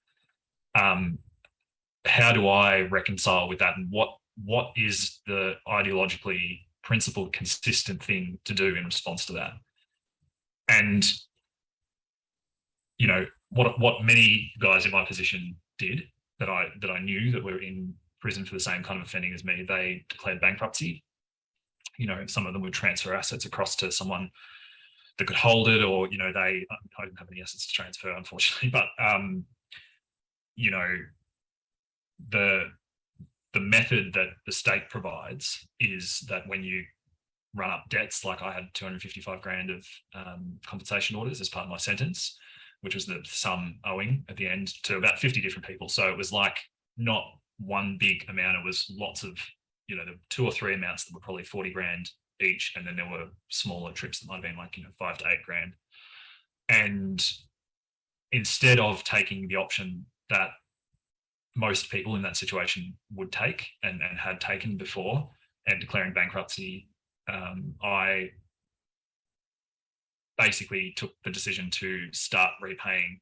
how do I reconcile with that? And what is the ideologically principled, consistent thing to do in response to that? And, what many guys in my position did that I knew that were in prison for the same kind of offending as me, they declared bankruptcy. Some of them would transfer assets across to someone that could hold it, or, I didn't have any assets to transfer, unfortunately. But, the method that the state provides is that when you run up debts, like I had 255 grand of compensation orders as part of my sentence, which was the sum owing at the end, to about 50 different people. So it was like not one big amount. It was lots of, the 2 or 3 amounts that were probably 40 grand each. And then there were smaller trips that might have been like, 5 to 8 grand. And instead of taking the option that most people in that situation would take and had taken before and declaring bankruptcy, I basically took the decision to start repaying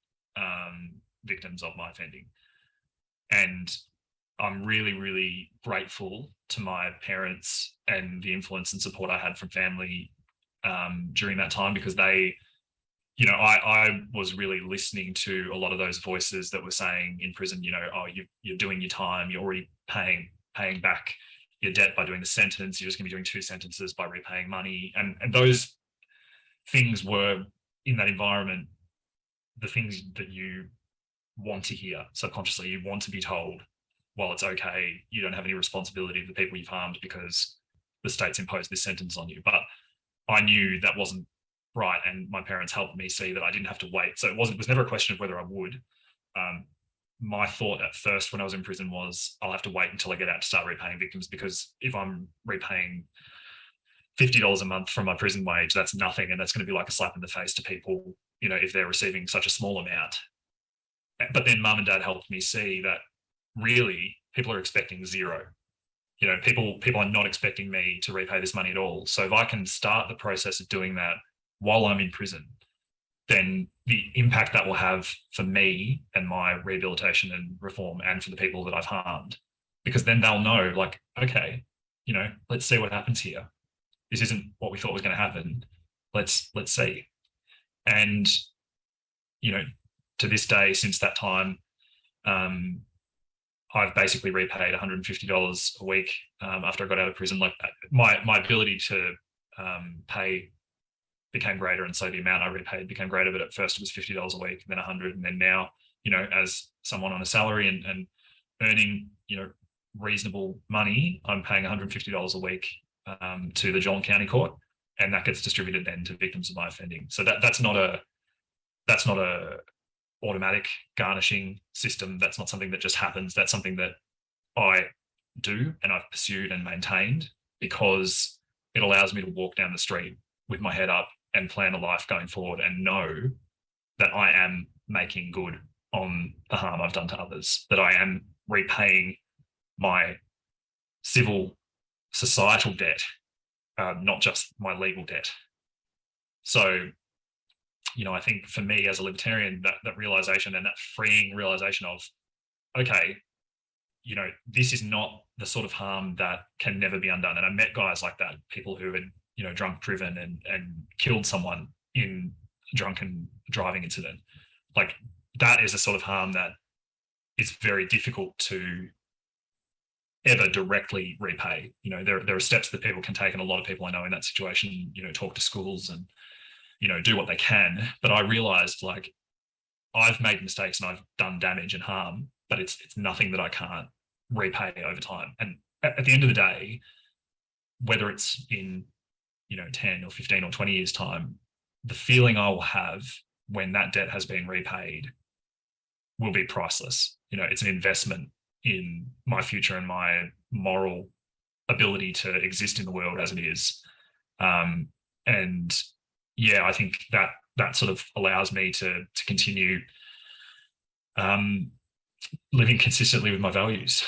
victims of my offending. And I'm really, really grateful to my parents and the influence and support I had from family during that time, because they, I was really listening to a lot of those voices that were saying in prison, oh, you're doing your time, you're already paying back your debt by doing the sentence, you're just going to be doing 2 sentences by repaying money. And those things were, in that environment, the things that you want to hear subconsciously. You want to be told, well, it's okay, you don't have any responsibility to the people you've harmed because the state's imposed this sentence on you. But I knew that wasn't right, and my parents helped me see that I didn't have to wait. So it was never a question of whether I would. My thought at first when I was in prison was, I'll have to wait until I get out to start repaying victims, because if I'm repaying $50 a month from my prison wage, that's nothing, and that's going to be like a slap in the face to people, if they're receiving such a small amount. But then mum and dad helped me see that really people are expecting zero. People are not expecting me to repay this money at all. So if I can start the process of doing that while I'm in prison, then the impact that will have for me and my rehabilitation and reform, and for the people that I've harmed, because then they'll know, like, okay, let's see what happens here. This isn't what we thought was going to happen. Let's see. And, to this day, since that time, I've basically repaid $150 a week after I got out of prison. Like, my ability to pay became greater, and so the amount I repaid became greater. But at first it was $50 a week, then $100, and then now, as someone on a salary and earning, reasonable money, I'm paying $150 a week to the Geelong County Court, and that gets distributed then to victims of my offending. So that's not a automatic garnishing system. That's not something that just happens. That's something that I do and I've pursued and maintained, because it allows me to walk down the street with my head up and plan a life going forward, and know that I am making good on the harm I've done to others, that I am repaying my civil societal debt, not just my legal debt. So, I think for me as a libertarian, that realization, and that freeing realization of, okay, this is not the sort of harm that can never be undone. And I met guys like that, people who had, drunk driven and killed someone in a drunken driving incident. Like, that is a sort of harm that is very difficult to ever directly repay. There are steps that people can take, and a lot of people I know in that situation, talk to schools and, do what they can. But I realized, like, I've made mistakes and I've done damage and harm, but it's nothing that I can't repay over time. And at the end of the day, whether it's in 10 or 15 or 20 years time, the feeling I will have when that debt has been repaid will be priceless. It's an investment in my future and my moral ability to exist in the world as it is. And yeah, I think that sort of allows me to continue living consistently with my values.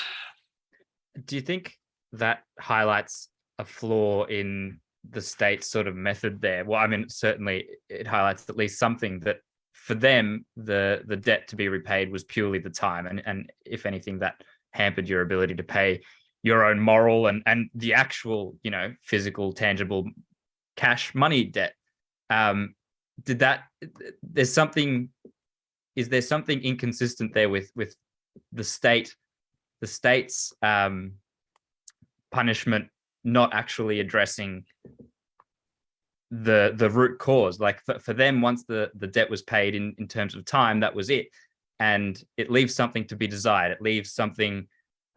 Do you think that highlights a flaw in the state's sort of method there? Well, I mean, certainly it highlights at least something, that for them, the debt to be repaid was purely the time. And if anything, that hampered your ability to pay your own moral and the actual, physical, tangible cash money debt. Is there something inconsistent there with the state's punishment not actually addressing the root cause? Like, for them, once the debt was paid in terms of time, that was it, and it leaves something to be desired. It leaves something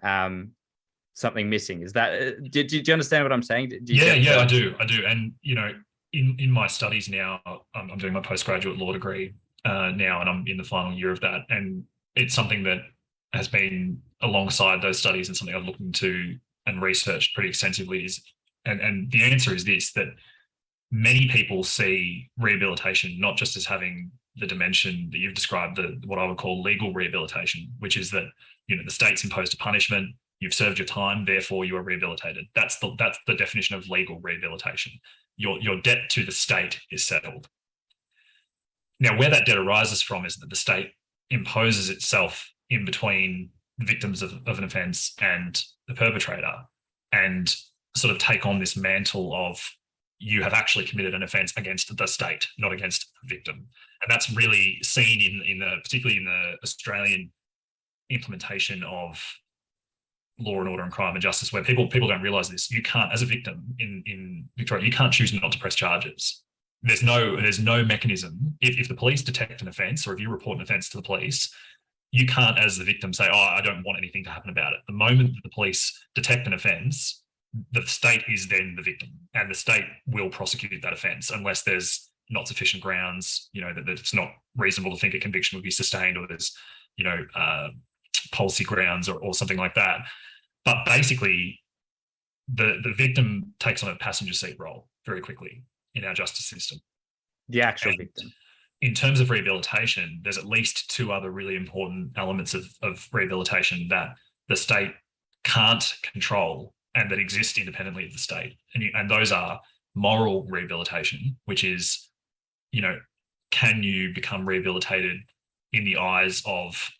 missing. Is that do you understand what I'm saying?
I do. And in my studies now, I'm doing my postgraduate law degree, now, and I'm in the final year of that. And it's something that has been alongside those studies and something I've looked into and researched pretty extensively and the answer is this, that many people see rehabilitation not just as having the dimension that you've described, what I would call legal rehabilitation, which is that, you know, the state's imposed a punishment, you've served your time, therefore you are rehabilitated. That's the definition of legal rehabilitation. Your debt to the state is settled. Now, where that debt arises from is that the state imposes itself in between the victims of an offence and the perpetrator, and sort of take on this mantle of, you have actually committed an offence against the state, not against the victim. And that's really seen particularly in the Australian implementation of law and order and crime and justice, where people don't realise this. You can't, as a victim in Victoria, you can't choose not to press charges. There's no mechanism. If the police detect an offence, or if you report an offence to the police, you can't, as the victim, say, I don't want anything to happen about it. The moment that the police detect an offence, the state is then the victim, and the state will prosecute that offence unless there's not sufficient grounds, you know, that it's not reasonable to think a conviction would be sustained, or there's, you know, policy grounds or something like that. But basically, the victim takes on a passenger seat role very quickly in our justice system.
The actual victim.
In terms of rehabilitation, there's at least two other really important elements of rehabilitation that the state can't control and that exist independently of the state. And those are moral rehabilitation, which is, you know, can you become rehabilitated in the eyes of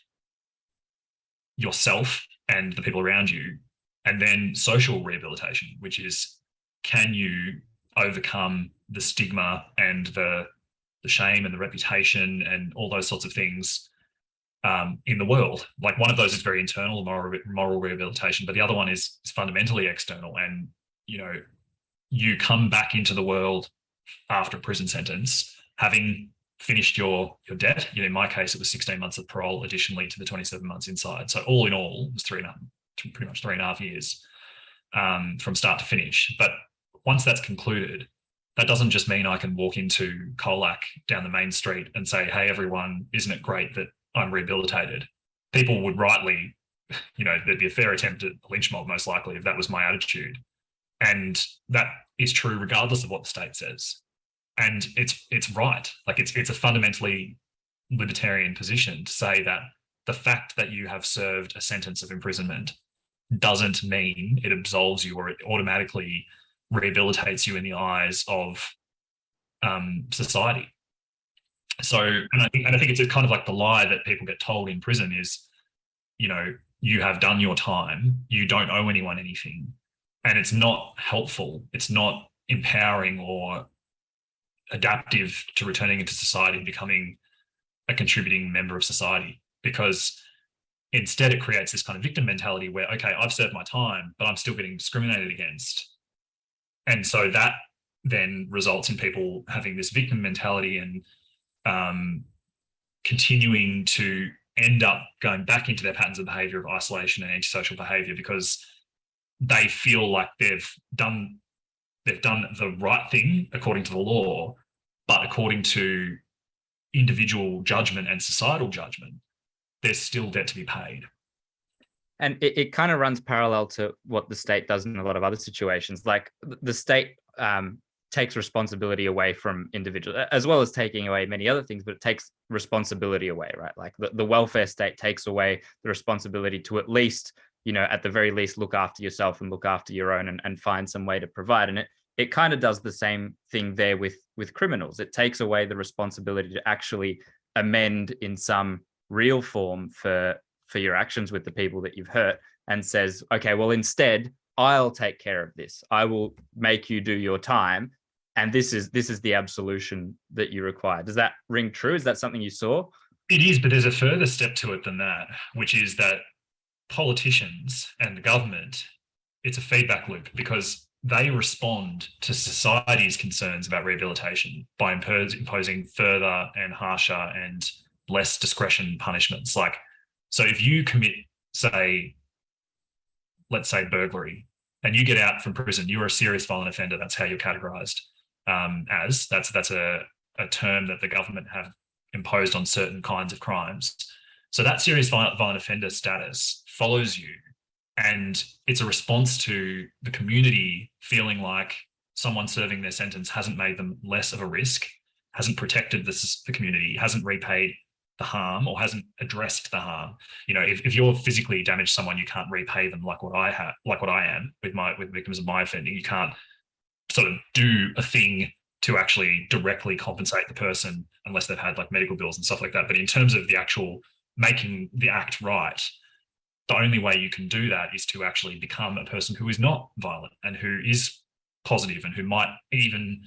yourself and the people around you? And then social rehabilitation, which is, can you overcome the stigma and the shame and the reputation and all those sorts of things in the world? Like, one of those is very internal, moral rehabilitation, but the other one is fundamentally external. And, you know, you come back into the world after a prison sentence, having finished your debt. You know, in my case, it was 16 months of parole, additionally to the 27 months inside. So all in all, it was pretty much 3.5 years from start to finish. But once that's concluded, that doesn't just mean I can walk into Colac down the main street and say, hey, everyone, isn't it great that I'm rehabilitated? People would rightly, you know, there'd be a fair attempt at a lynch mob, most likely, if that was my attitude. And that is true regardless of what the state says. And it's right. Like, it's a fundamentally libertarian position to say that the fact that you have served a sentence of imprisonment doesn't mean it absolves you or it automatically rehabilitates you in the eyes of society. So, and I think it's kind of like the lie that people get told in prison is, you know, you have done your time, you don't owe anyone anything. And it's not helpful. It's not empowering or adaptive to returning into society and becoming a contributing member of society, because instead it creates this kind of victim mentality where, okay, I've served my time, but I'm still getting discriminated against. And so that then results in people having this victim mentality and continuing to end up going back into their patterns of behavior of isolation and antisocial behavior, because they feel like they've done the right thing according to the law, but according to individual judgment and societal judgment, there's still debt to be paid.
And it kind of runs parallel to what the state does in a lot of other situations. Like, the state takes responsibility away from individuals, as well as taking away many other things, but it takes responsibility away, right? Like the welfare state takes away the responsibility to at least, you know, at the very least, look after yourself and look after your own and find some way to provide. And it kind of does the same thing there with criminals. It takes away the responsibility to actually amend in some real form for your actions with the people that you've hurt, and says, okay, well, instead, I'll take care of this. I will make you do your time. And this is the absolution that you require. Does that ring true? Is that something you saw?
It is, but there's a further step to it than that, which is that politicians and the government, it's a feedback loop, because they respond to society's concerns about rehabilitation by imposing further and harsher and less discretion punishments. Like, so if you commit, let's say burglary, and you get out from prison, you're a serious violent offender. That's how you're categorized as. That's a term that the government have imposed on certain kinds of crimes. So that serious violent offender status follows you, and it's a response to the community feeling like someone serving their sentence hasn't made them less of a risk, hasn't protected the community, hasn't repaid the harm, or hasn't addressed the harm. You know, if you're physically damaged someone, you can't repay them like what I am with victims of my offending. You can't sort of do a thing to actually directly compensate the person unless they've had like medical bills and stuff like that. But in terms of the actual making the act right, the only way you can do that is to actually become a person who is not violent and who is positive and who might even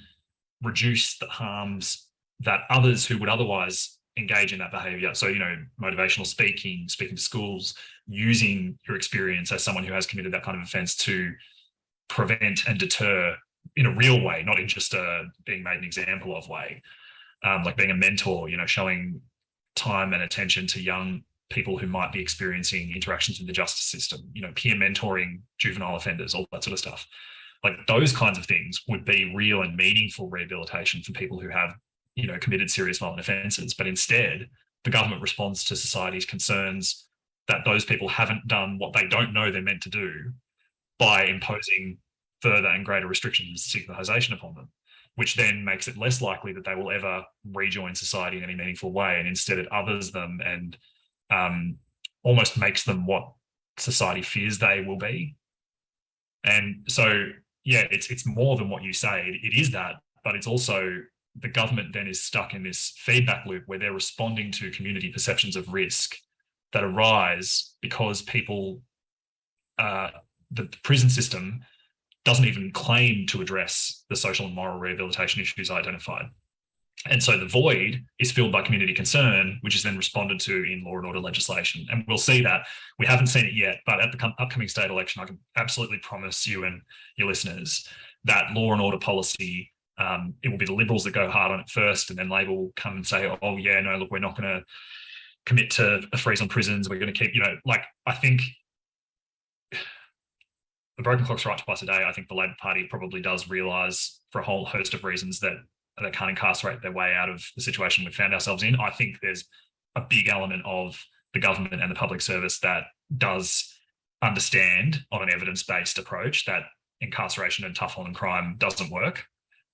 reduce the harms that others who would otherwise engage in that behavior. So, you know, motivational speaking to schools, using your experience as someone who has committed that kind of offense to prevent and deter in a real way, not in just a being made an example of way, like being a mentor, you know, showing time and attention to young people who might be experiencing interactions with the justice system, you know, peer mentoring juvenile offenders, all that sort of stuff. Like those kinds of things would be real and meaningful rehabilitation for people who have, you know, committed serious violent offences. But instead, the government responds to society's concerns that those people haven't done what they don't know they're meant to do by imposing further and greater restrictions and stigmatization upon them, which then makes it less likely that they will ever rejoin society in any meaningful way. And instead it others them and almost makes them what society fears they will be. And so, yeah, it's more than what you say. It is that, but it's also the government then is stuck in this feedback loop where they're responding to community perceptions of risk that arise because people, the prison system doesn't even claim to address the social and moral rehabilitation issues identified. And so the void is filled by community concern, which is then responded to in law and order legislation. And we'll see that. We haven't seen it yet, but at the upcoming state election, I can absolutely promise you and your listeners that law and order policy, it will be the Liberals that go hard on it first, and then Labor will come and say, oh yeah, no, look, we're not going to commit to a freeze on prisons. We're going to keep, you know, like, I think the broken clock's right twice a day. I think the Labor Party probably does realise, for a whole host of reasons, that they can't incarcerate their way out of the situation we've found ourselves in. I think there's a big element of the government and the public service that does understand on an evidence-based approach that incarceration and tough on crime doesn't work,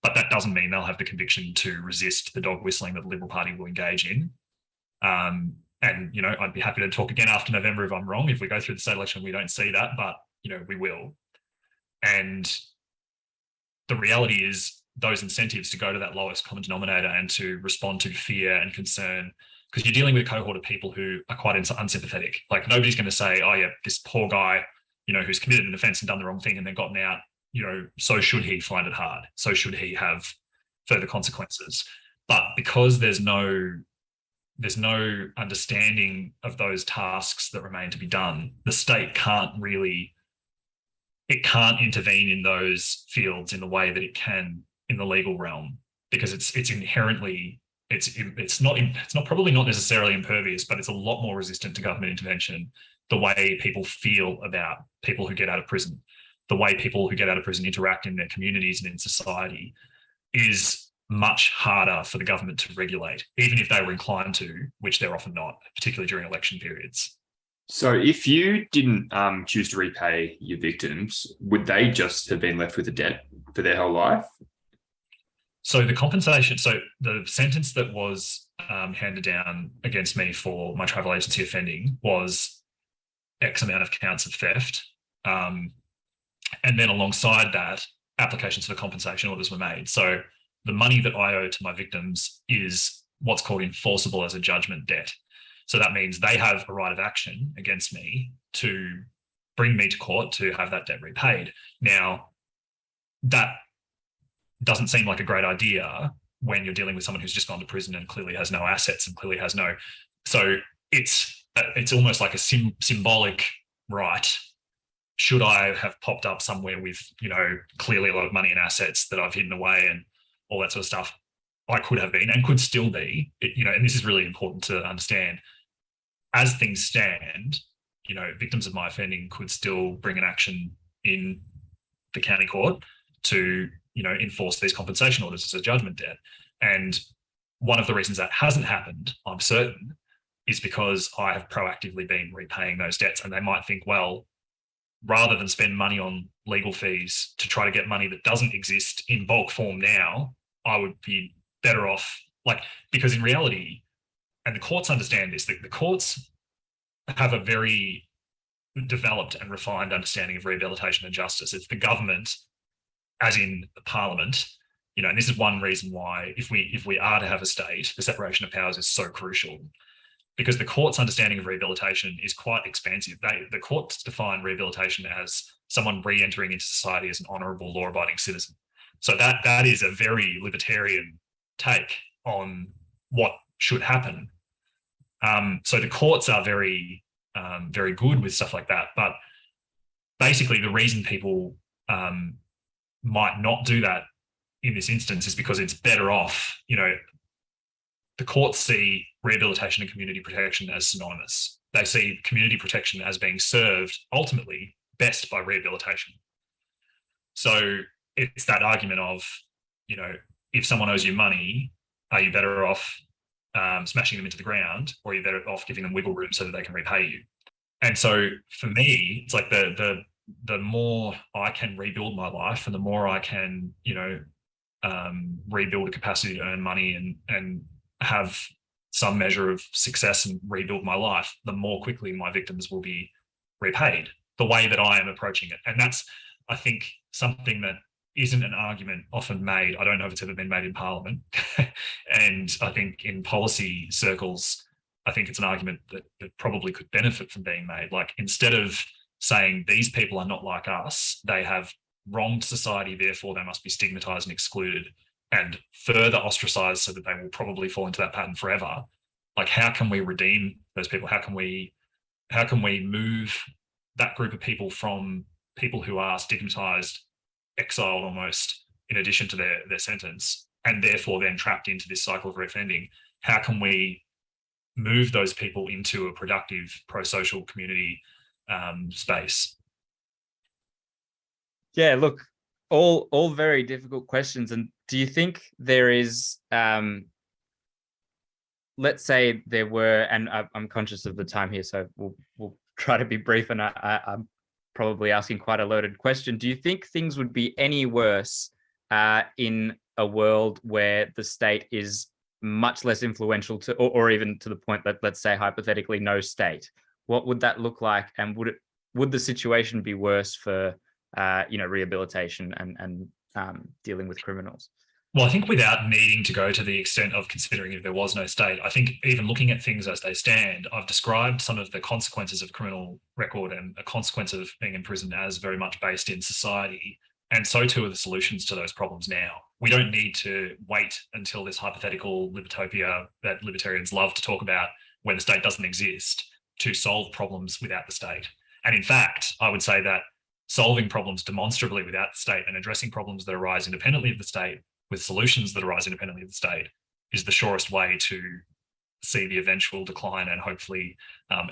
but that doesn't mean they'll have the conviction to resist the dog whistling that the Liberal Party will engage in. And, you know, I'd be happy to talk again after November if I'm wrong. If we go through the state election, we don't see that, but, you know, we will. And the reality is those incentives to go to that lowest common denominator and to respond to fear and concern, because you're dealing with a cohort of people who are quite unsympathetic. Like, nobody's going to say, oh yeah, this poor guy, you know, who's committed an offence and done the wrong thing and then gotten out, you know, so should he find it hard. So should he have further consequences. But because there's no understanding of those tasks that remain to be done, the state can't intervene in those fields in the way that it can in the legal realm, because it's inherently, it's not probably not necessarily impervious, but it's a lot more resistant to government intervention. The way people feel about people who get out of prison, the way people who get out of prison interact in their communities and in society is much harder for the government to regulate, even if they were inclined to, which they're often not, particularly during election periods.
So if you didn't choose to repay your victims, would they just have been left with a debt for their whole life?
So the compensation, so the sentence that was handed down against me for my travel agency offending was X amount of counts of theft. And then alongside that, applications for compensation orders were made. So the money that I owe to my victims is what's called enforceable as a judgment debt. So that means they have a right of action against me to bring me to court to have that debt repaid. Now, that doesn't seem like a great idea when you're dealing with someone who's just gone to prison and clearly has no assets and clearly has no. So it's almost like a symbolic right. Should I have popped up somewhere with, you know, clearly a lot of money and assets that I've hidden away and all that sort of stuff, I could have been and could still be, you know, and this is really important to understand. As things stand, you know, victims of my offending could still bring an action in the county court to, you know, enforce these compensation orders as a judgment debt. And one of the reasons that hasn't happened, I'm certain, is because I have proactively been repaying those debts. And they might think, well, rather than spend money on legal fees to try to get money that doesn't exist in bulk form now, I would be better off, because in reality, and the courts understand this, the courts have a very developed and refined understanding of rehabilitation and justice. It's the government, as in the parliament, and this is one reason why, if we are to have a state, the separation of powers is so crucial, because the court's understanding of rehabilitation is quite expansive. The courts define rehabilitation as someone re-entering into society as an honourable, law-abiding citizen. So that is a very libertarian take on what should happen. So the courts are very, very good with stuff like that. But basically, the reason people might not do that in this instance is because it's better off. The courts see rehabilitation and community protection as synonymous. They see community protection as being served ultimately best by rehabilitation. So it's that argument of, if someone owes you money, are you better off smashing them into the ground, or are you better off giving them wiggle room so that they can repay you? And so for me, it's like the more I can rebuild my life, and the more I can, rebuild a capacity to earn money and have some measure of success and rebuild my life, the more quickly my victims will be repaid, the way that I am approaching it. And that's, I think, something that isn't an argument often made. I don't know if it's ever been made in Parliament. And I think in policy circles, I think it's an argument that probably could benefit from being made. Like, instead of saying these people are not like us, they have wronged society, therefore they must be stigmatized and excluded and further ostracized so that they will probably fall into that pattern forever. Like, how can we redeem those people? How can we move that group of people from people who are stigmatized, exiled almost, in addition to their sentence, and therefore then trapped into this cycle of reoffending? How can we move those people into a productive pro-social community space?
Yeah, look, all very difficult questions. And do you think there is, let's say there were, and I'm conscious of the time here, so we'll try to be brief, and I'm probably asking quite a loaded question. Do you think things would be any worse in a world where the state is much less influential to, or even to the point that, let's say hypothetically, no state? What would that look like? And would the situation be worse for rehabilitation and dealing with criminals?
Well, I think without needing to go to the extent of considering if there was no state, I think even looking at things as they stand, I've described some of the consequences of criminal record and a consequence of being in prison as very much based in society. And so too are the solutions to those problems now. We don't need to wait until this hypothetical libertopia that libertarians love to talk about, where the state doesn't exist, to solve problems without the state. And in fact, I would say that solving problems demonstrably without the state and addressing problems that arise independently of the state with solutions that arise independently of the state is the surest way to see the eventual decline and hopefully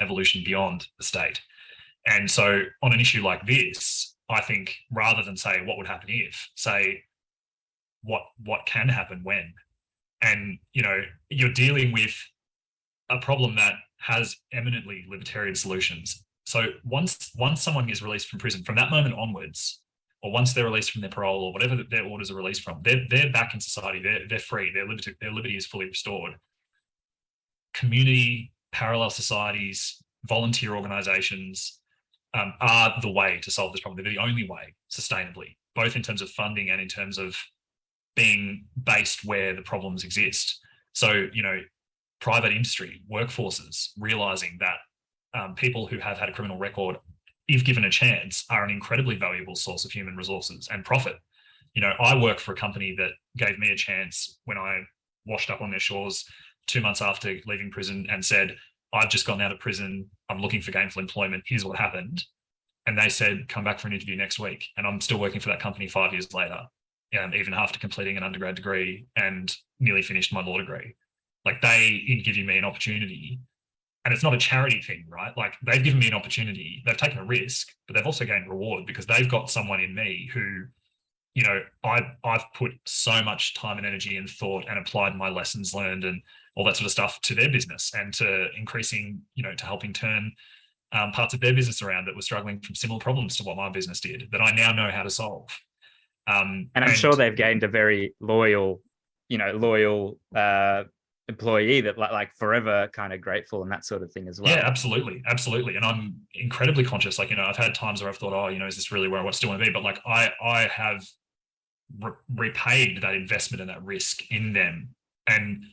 evolution beyond the state. And so on an issue like this, I think rather than say what would happen if, say what can happen when. And, you're dealing with a problem that has eminently libertarian solutions. So once someone is released from prison, from that moment onwards, or once they're released from their parole or whatever their orders are released from, they're back in society. They're free. Their liberty is fully restored. Community, parallel societies, volunteer organizations are the way to solve this problem. They're the only way, sustainably, both in terms of funding and in terms of being based where the problems exist. So, private industry, workforces, realizing that people who have had a criminal record, if given a chance, are an incredibly valuable source of human resources and profit. I work for a company that gave me a chance when I washed up on their shores 2 months after leaving prison and said, I've just gotten out of prison, I'm looking for gainful employment, here's what happened. And they said, come back for an interview next week. And I'm still working for that company 5 years later, even after completing an undergrad degree and nearly finished my law degree. Like, they, in giving me an opportunity, and it's not a charity thing, right? Like, they've given me an opportunity, they've taken a risk, but they've also gained reward because they've got someone in me who you know, I've put so much time and energy and thought and applied my lessons learned and all that sort of stuff to their business and to increasing, you know, to helping turn parts of their business around that were struggling from similar problems to what my business did that I now know how to solve.
And I'm sure they've gained a very loyal employee that like forever kind of grateful and that sort of thing as well.
Yeah, absolutely. And I'm incredibly conscious. Like, you know, I've had times where I've thought, oh, you know, is this really where I still want to be? But like, I have repaid that investment and that risk in them. And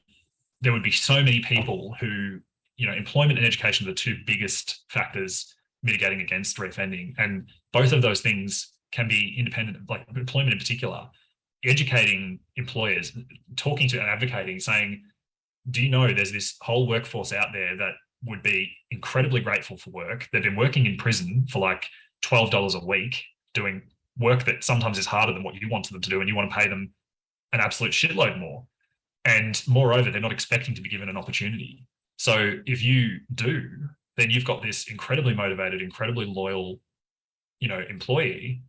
there would be so many people who, you know, employment and education are the two biggest factors mitigating against reoffending. And both of those things can be independent, like employment in particular, educating employers, talking to and advocating, saying, do you know there's this whole workforce out there that would be incredibly grateful for work? They've been working in prison for like $12 a week, doing work that sometimes is harder than what you wanted them to do, and you want to pay them an absolute shitload more. And moreover, they're not expecting to be given an opportunity. So if you do, then you've got this incredibly motivated, incredibly loyal, you know, employee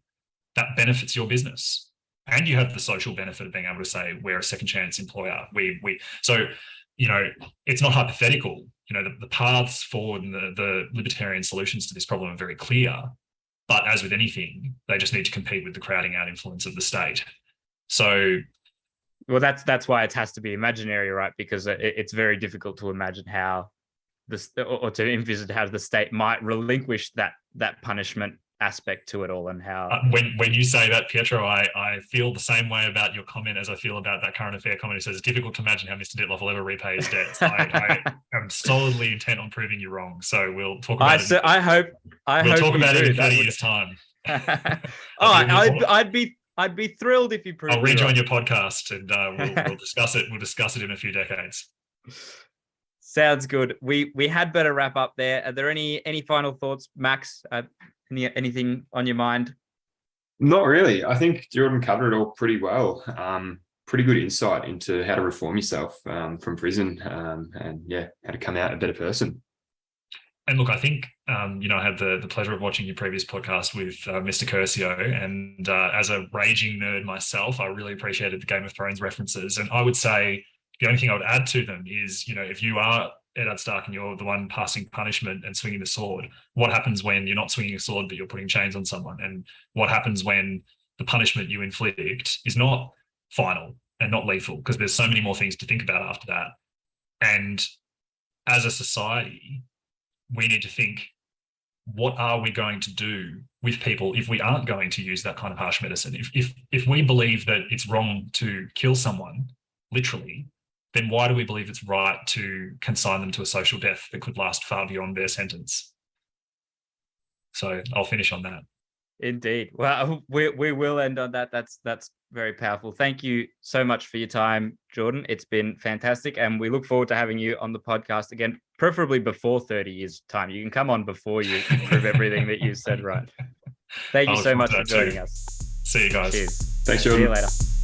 that benefits your business. And you have the social benefit of being able to say, we're a second chance employer. So, you know, it's not hypothetical. You know, the paths forward and the libertarian solutions to this problem are very clear. But as with anything, they just need to compete with the crowding out influence of the state. So,
well, that's why it has to be imaginary, right? Because it's very difficult to imagine how this, or to envisage how the state might relinquish that punishment aspect to it all, and how
when you say that, Pietro, I feel the same way about your comment as I feel about that current affair comment who says it's difficult to imagine how Mr. Dittloff will ever repay his debts. I am solidly intent on proving you wrong. So we'll talk about it.
I hope
we'll talk about it in 30 years' time.
I'd be thrilled if you proved.
I'll rejoin your podcast and we'll discuss it. We'll discuss it in a few decades.
Sounds good. We had better wrap up there. Are there any final thoughts, Max? Anything on your mind?
Not really. I think Jordan covered it all pretty well. Pretty good insight into how to reform yourself from prison, and yeah, how to come out a better person.
And look, I think, you know, I had the pleasure of watching your previous podcast with Mr. Curcio, and as a raging nerd myself, I really appreciated the Game of Thrones references. And I would say the only thing I would add to them is, you know, if you are Eddard Stark and you're the one passing punishment and swinging the sword, what happens when you're not swinging a sword but you're putting chains on someone? And what happens when the punishment you inflict is not final and not lethal? Because there's so many more things to think about after that. And as a society, we need to think, what are we going to do with people if we aren't going to use that kind of harsh medicine? If we believe that it's wrong to kill someone, literally, then why do we believe it's right to consign them to a social death that could last far beyond their sentence? So I'll finish on that.
Indeed. Well, we will end on that. That's very powerful. Thank you so much for your time, Jordan. It's been fantastic, and we look forward to having you on the podcast again, preferably before 30 years' time. You can come on before you prove everything that you said right. Thank you so much for joining us.
See you guys.
Cheers.
Thanks, Jordan.
See you later.